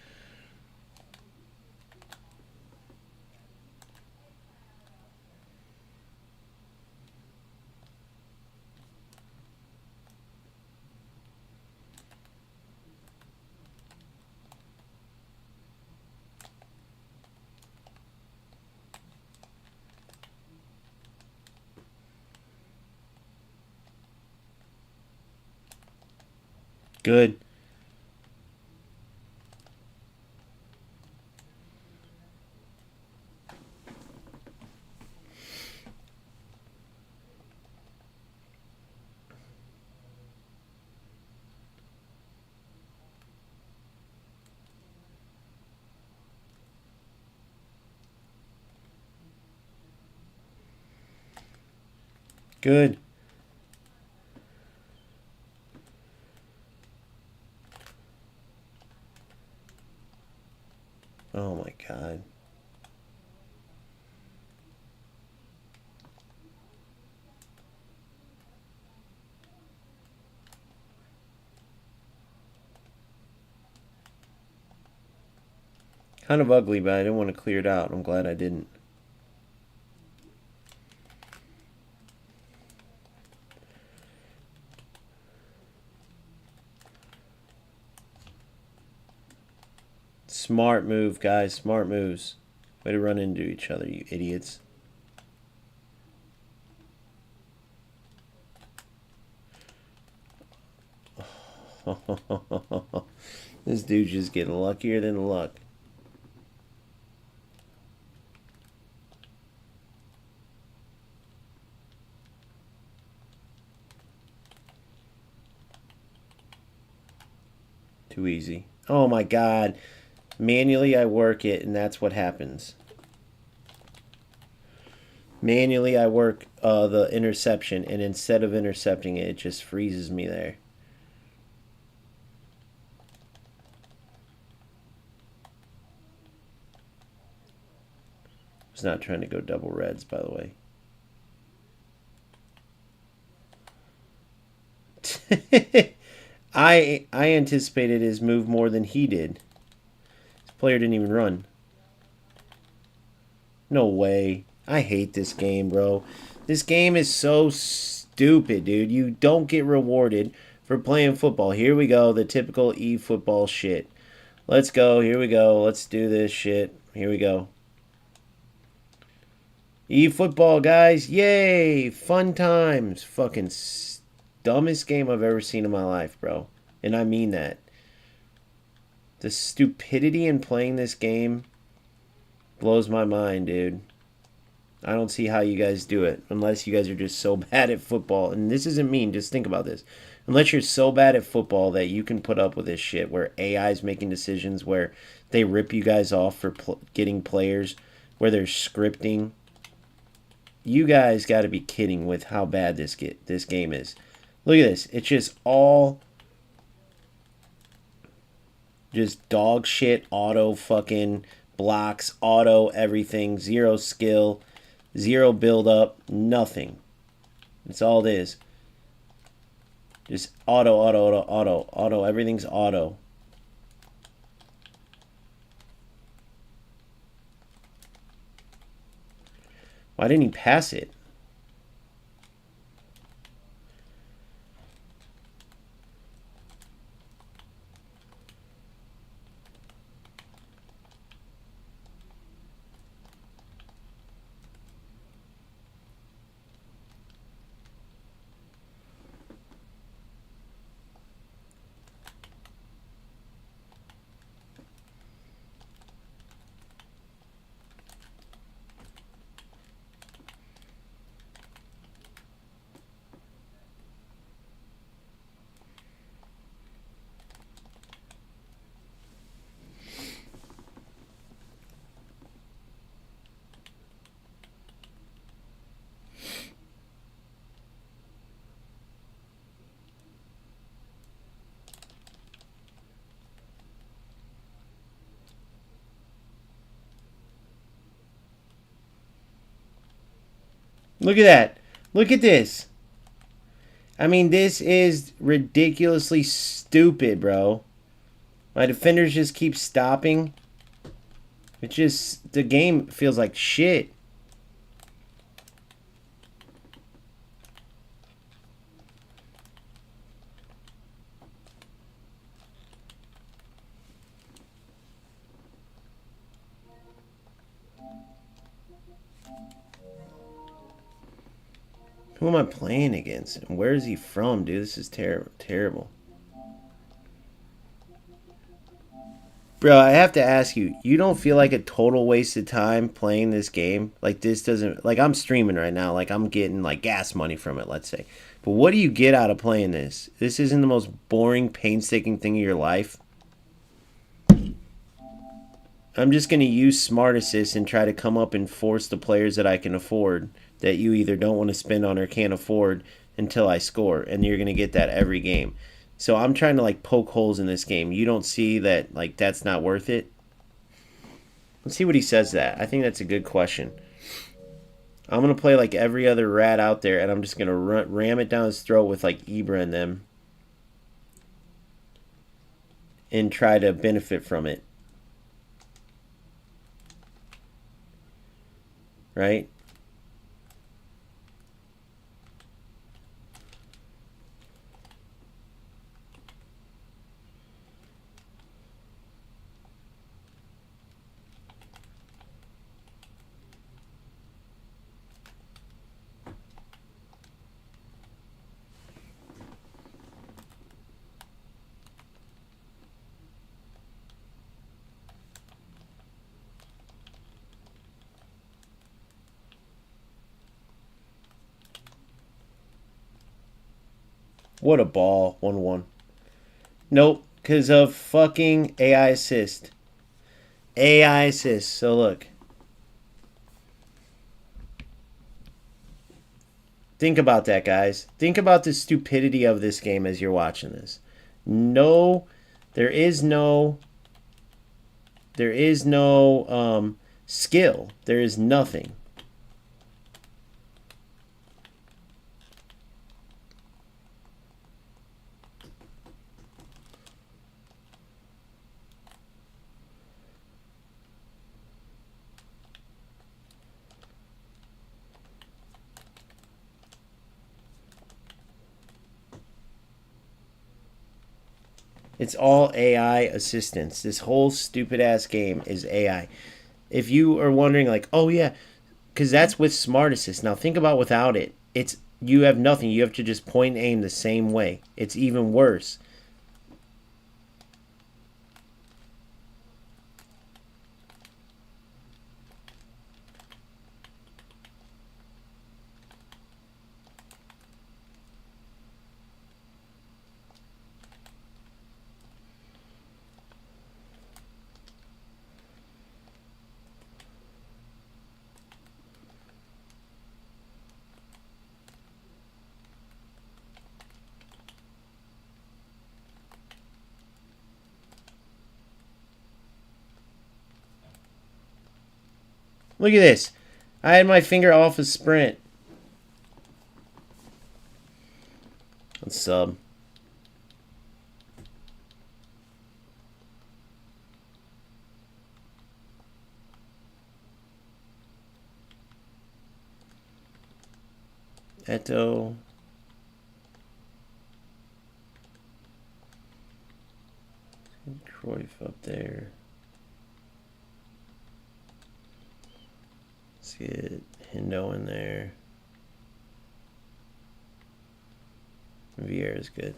Good. Good. Oh my god. Kind of ugly, but I didn't want to clear it out. I'm glad I didn't. Smart move, guys. Smart moves. Way to run into each other, you idiots. This dude's just getting luckier than luck. Too easy. Oh my god. Manually I work it and that's what happens. Manually I work the interception and instead of intercepting it, it just freezes me there. I was not trying to go double reds, by the way. I anticipated his move more than he did. This player didn't even run. No way. I hate this game, bro. This game is so stupid, dude. You don't get rewarded for playing football. Here we go, the typical e-football shit. Let's go. Here we go. Let's do this shit. Here we go. E-football, guys. Yay. Fun times. Fucking dumbest game I've ever seen in my life, bro. And I mean that. The stupidity in playing this game blows my mind, dude. I don't see how you guys do it unless you guys are just so bad at football. And this isn't mean, just think about this. Unless you're so bad at football that you can put up with this shit where AI is making decisions where they rip you guys off for getting players, where they're scripting. You guys got to be kidding with how bad this game is. Look at this. It's just all just dog shit, auto fucking blocks, auto everything, zero skill, Zero build up. Nothing. That's all it is. Just auto, auto, auto, auto, auto. Everything's auto. Why didn't he pass it? Look at that. Look at this. I mean, this is ridiculously stupid, bro. My defenders just keep stopping. It's just, the game feels like shit. Who am I playing against? And where is he from, dude? This is terrible. Bro, I have to ask you, you don't feel like a total waste of time playing this game? Like, this doesn't, like, I'm streaming right now, like, I'm getting, like, gas money from it, let's say. But what do you get out of playing this? This isn't the most boring, painstaking thing of your life. I'm just going to use Smart Assist and try to come up and force the players that I can afford that you either don't want to spend on or can't afford until I score. And you're going to get that every game. So I'm trying to like poke holes in this game. You don't see that like that's not worth it? Let's see what he says that. I think that's a good question. I'm going to play like every other rat out there and I'm just going to ram it down his throat with like Ibra and them and try to benefit from it. Right? What a ball. 1-1. Nope. Because of fucking AI assist. AI assist. So look. Think about that, guys. Think about the stupidity of this game as you're watching this. No, there is no skill. There is nothing. It's all AI assistance. This whole stupid ass game is AI. If you are wondering, like, oh yeah, because that's with Smart Assist. Now think about without it. It's you have nothing. You have to just point and aim the same way. It's even worse. Look at this. I had my finger off a sprint. Let's sub. Eto. Cruyff up there. Let's get Hendo in there. Vieira's good.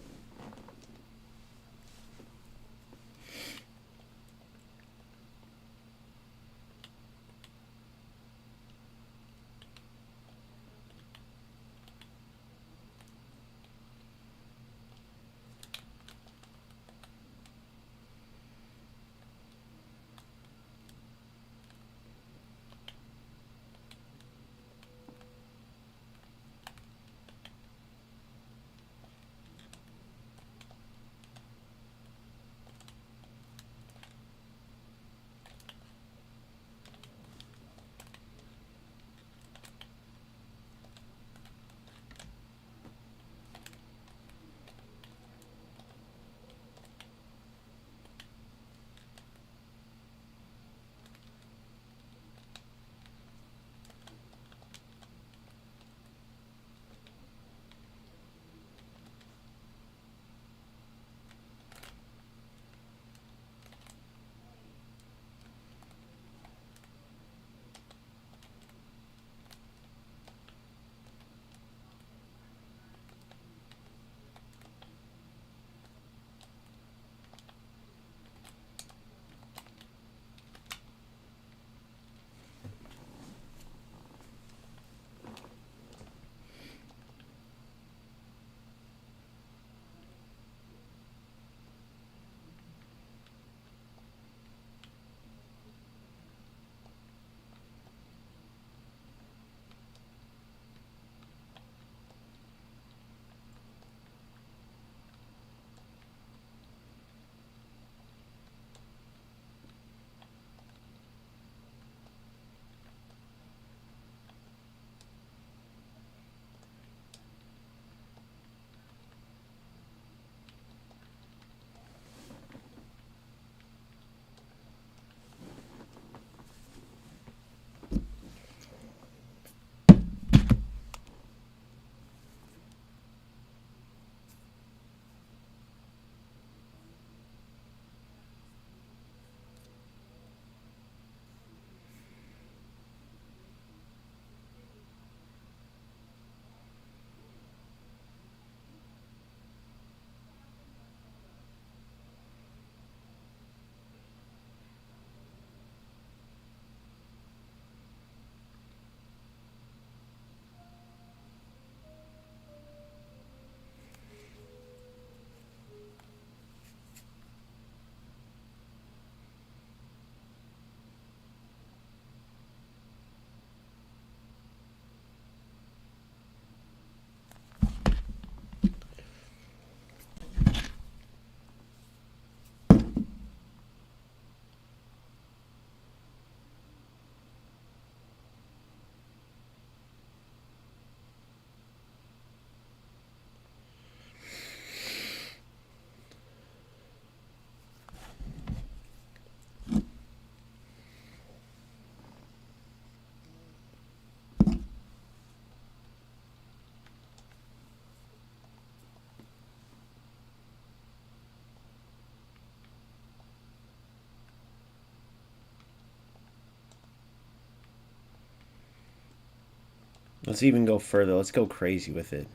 Let's even go further. Let's go crazy with it.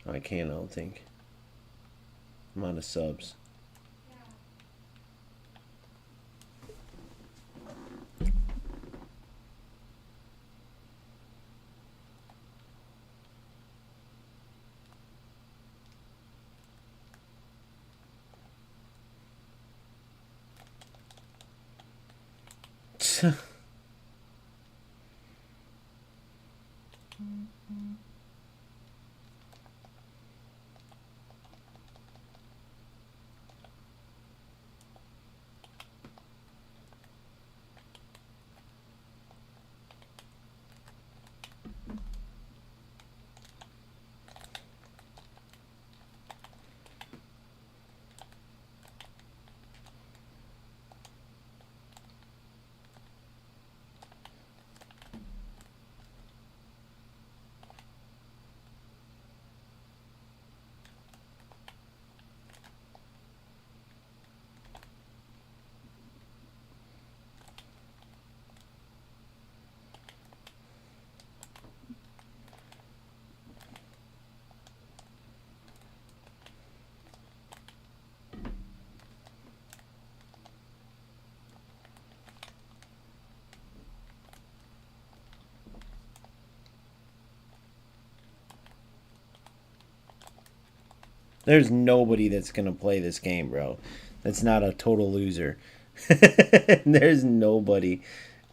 I can't, I don't think. I'm out of subs. There's nobody that's gonna play this game, bro. That's not a total loser. There's nobody.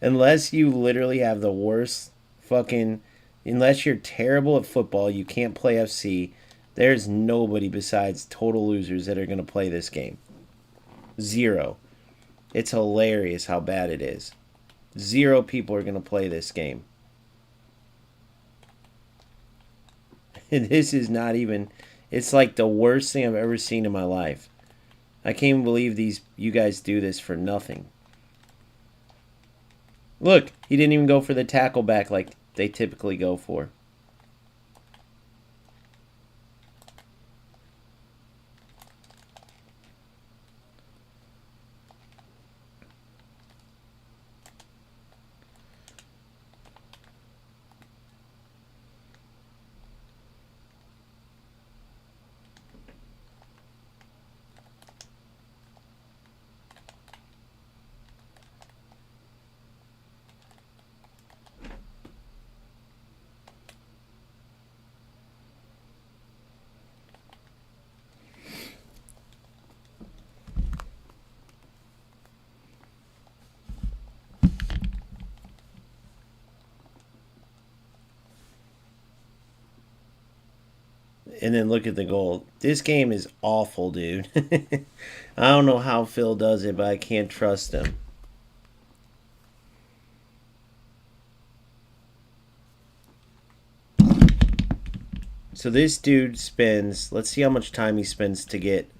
Unless you literally have the worst fucking. Unless you're terrible at football, you can't play FC. There's nobody besides total losers that are gonna play this game. Zero. It's hilarious how bad it is. Zero people are gonna play this game. And this is not even. It's like the worst thing I've ever seen in my life. I can't even believe these you guys do this for nothing. Look, he didn't even go for the tackle back like they typically go for. And then look at the goal. This game is awful, dude. I don't know how Phil does it, but I can't trust him. So this dude spends, let's see how much time he spends to get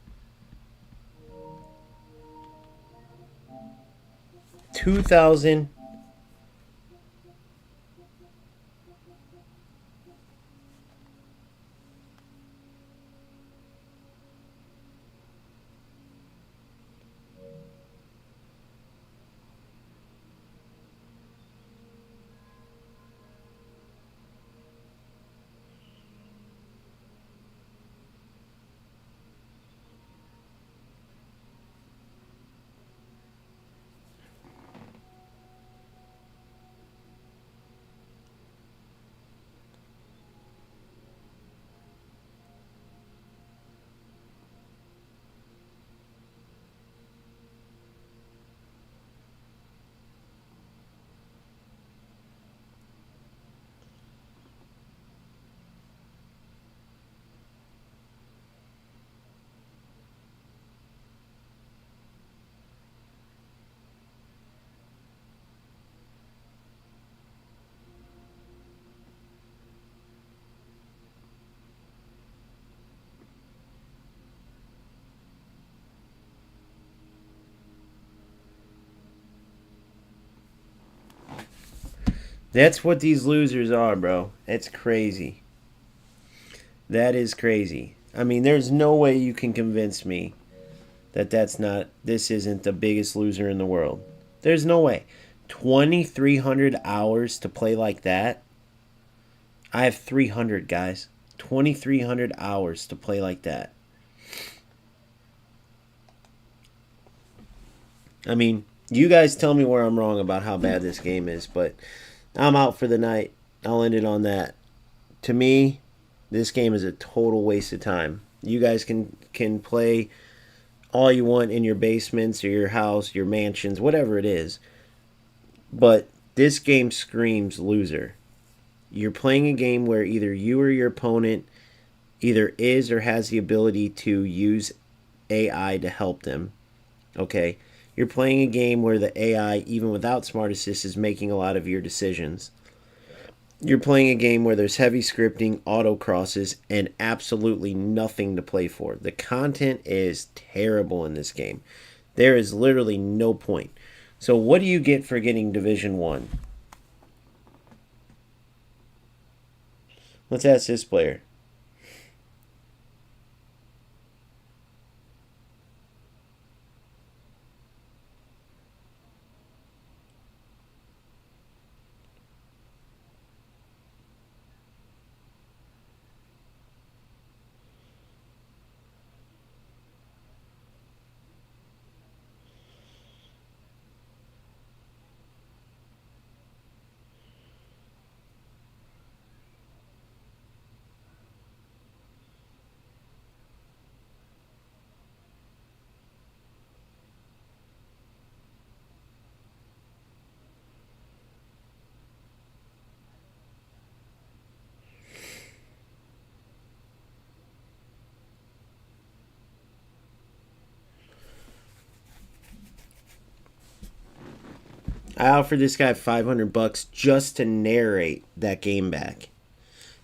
2,000. That's what these losers are, bro. It's crazy. That is crazy. I mean, there's no way you can convince me that this isn't the biggest loser in the world. There's no way. 2,300 hours to play like that? I have 300, guys. 2,300 hours to play like that. I mean, you guys tell me where I'm wrong about how bad this game is, but I'm out for the night. I'll end it on that. To me, this game is a total waste of time. You guys can play all you want in your basements or your house, your mansions, whatever it is. But this game screams loser. You're playing a game where either you or your opponent either is or has the ability to use AI to help them. Okay? You're playing a game where the AI, even without Smart Assist, is making a lot of your decisions. You're playing a game where there's heavy scripting, autocrosses, and absolutely nothing to play for. The content is terrible in this game. There is literally no point. So what do you get for getting Division 1? Let's ask this player. I offered this guy $500 just to narrate that game back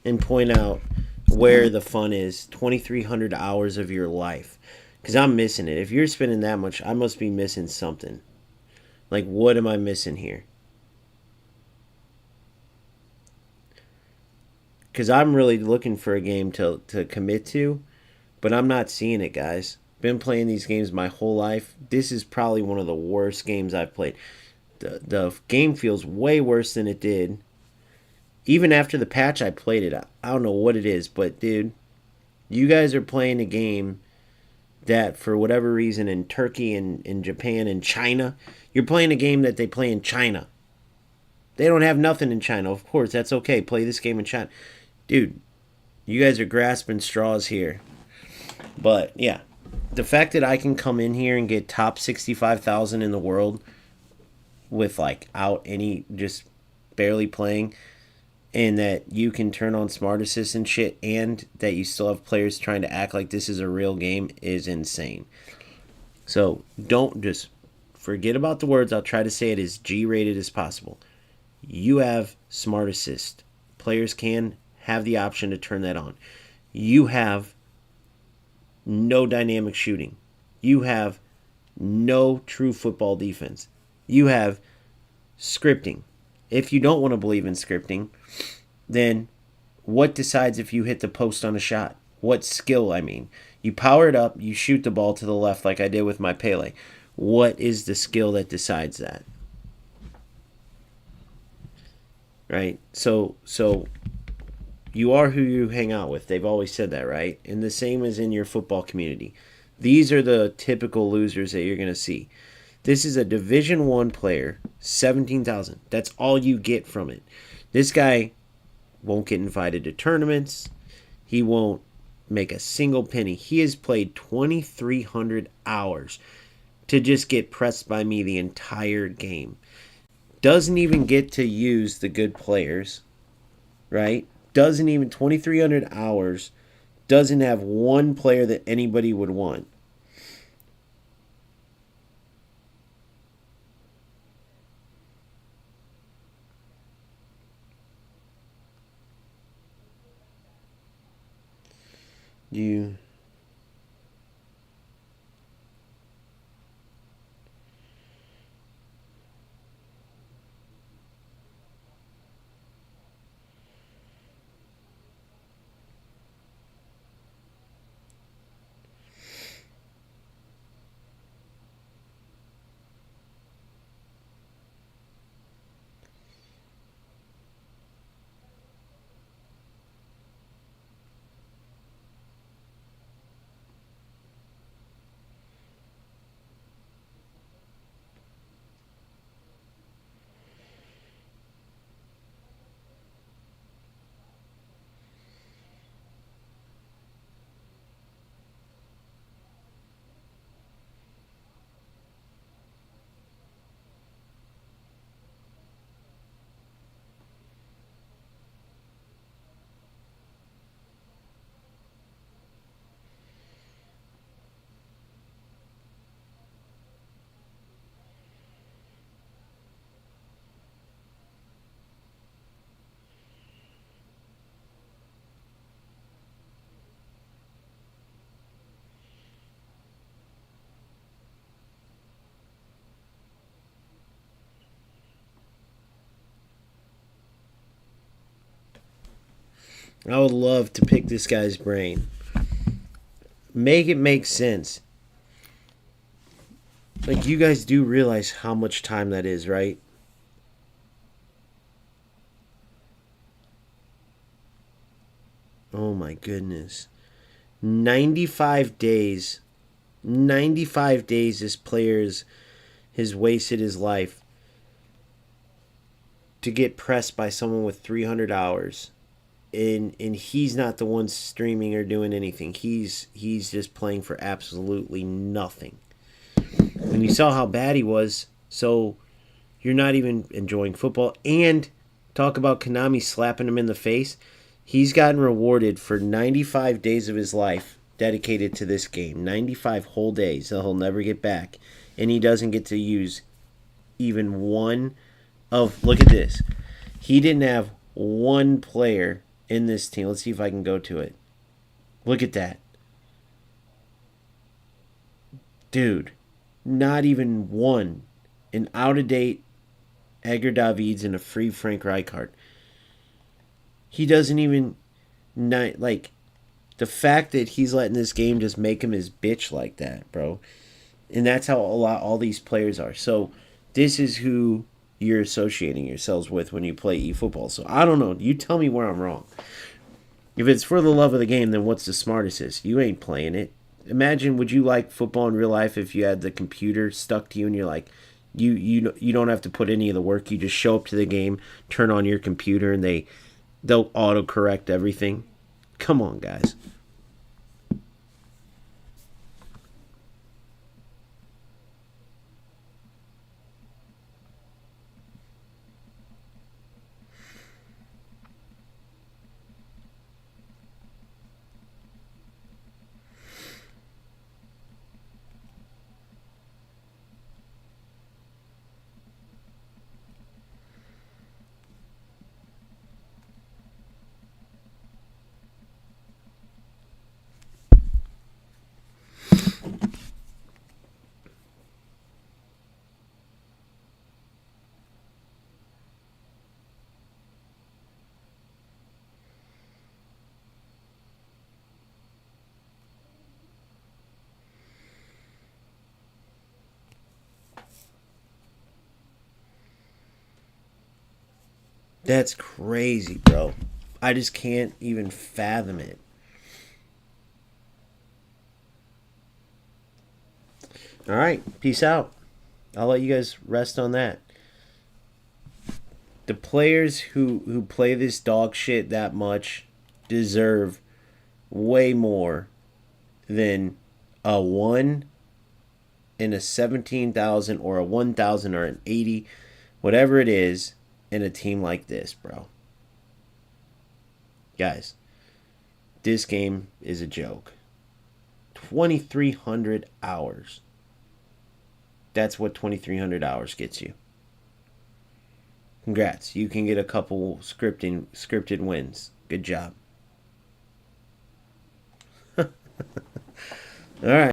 and point out where the fun is. 2,300 hours of your life, because I'm missing it. If you're spending that much, I must be missing something. Like, what am I missing here? Because I'm really looking for a game to commit to, but I'm not seeing it, guys. Been playing these games my whole life. This is probably one of the worst games I've played. The game feels way worse than it did. Even after the patch, I played it. I don't know what it is, but dude, you guys are playing a game that, for whatever reason, in Turkey and in Japan and China, you're playing a game that they play in China. They don't have nothing in China. Of course, that's okay. Play this game in China. Dude, you guys are grasping straws here. But yeah, the fact that I can come in here and get top 65,000 in the world with like out any just barely playing, and that you can turn on smart assist and shit, and that you still have players trying to act like this is a real game is insane. So don't just forget about the words. I'll try to say it as G rated as possible. You have smart assist. Players can have the option to turn that on. You have no dynamic shooting. You have no true football defense. You have scripting. If you don't want to believe in scripting, then what decides if you hit the post on a shot? What skill, I mean? You power it up, you shoot the ball to the left like I did with my Pele. What is the skill that decides that? Right? So you are who you hang out with. They've always said that, right? And the same as in your football community. These are the typical losers that you're going to see. This is a Division 1 player, 17,000. That's all you get from it. This guy won't get invited to tournaments. He won't make a single penny. He has played 2,300 hours to just get pressed by me the entire game. Doesn't even get to use the good players, right? Doesn't even, 2,300 hours, doesn't have one player that anybody would want. You I would love to pick this guy's brain. Make it make sense. Like, you guys do realize how much time that is, right? Oh my goodness. 95 days. 95 days this player's has wasted his life to get pressed by someone with 300 hours. And he's not the one streaming or doing anything. He's just playing for absolutely nothing. And you saw how bad he was, so you're not even enjoying football. And talk about Konami slapping him in the face. He's gotten rewarded for 95 days of his life dedicated to this game. 95 whole days that he'll never get back. And he doesn't get to use even one of. Look at this. He didn't have one player in this team. Let's see if I can go to it. Look at that. Dude, not even one. An out of date Edgar Davids and a free Frank Rijkaard. He doesn't even. Not, like, the fact that he's letting this game just make him his bitch like that, bro. And that's how all these players are. So this is who you're associating yourselves with when you play eFootball. So I don't know. You tell me where I'm wrong. If it's for the love of the game, then what's the smartest is? You ain't playing it. Imagine, would you like football in real life if you had the computer stuck to you and you're like, you don't have to put any of the work. You just show up to the game, turn on your computer, and they'll autocorrect everything. Come on, guys. That's crazy, bro. I just can't even fathom it. All right, peace out. I'll let you guys rest on that. The players who play this dog shit that much deserve way more than a 1 in a 17,000 or a 1,000 or an 80, whatever it is, in a team like this, bro. Guys, this game is a joke. 2,300 hours. That's what 2,300 hours gets you. Congrats. You can get a couple scripted wins. Good job. All right.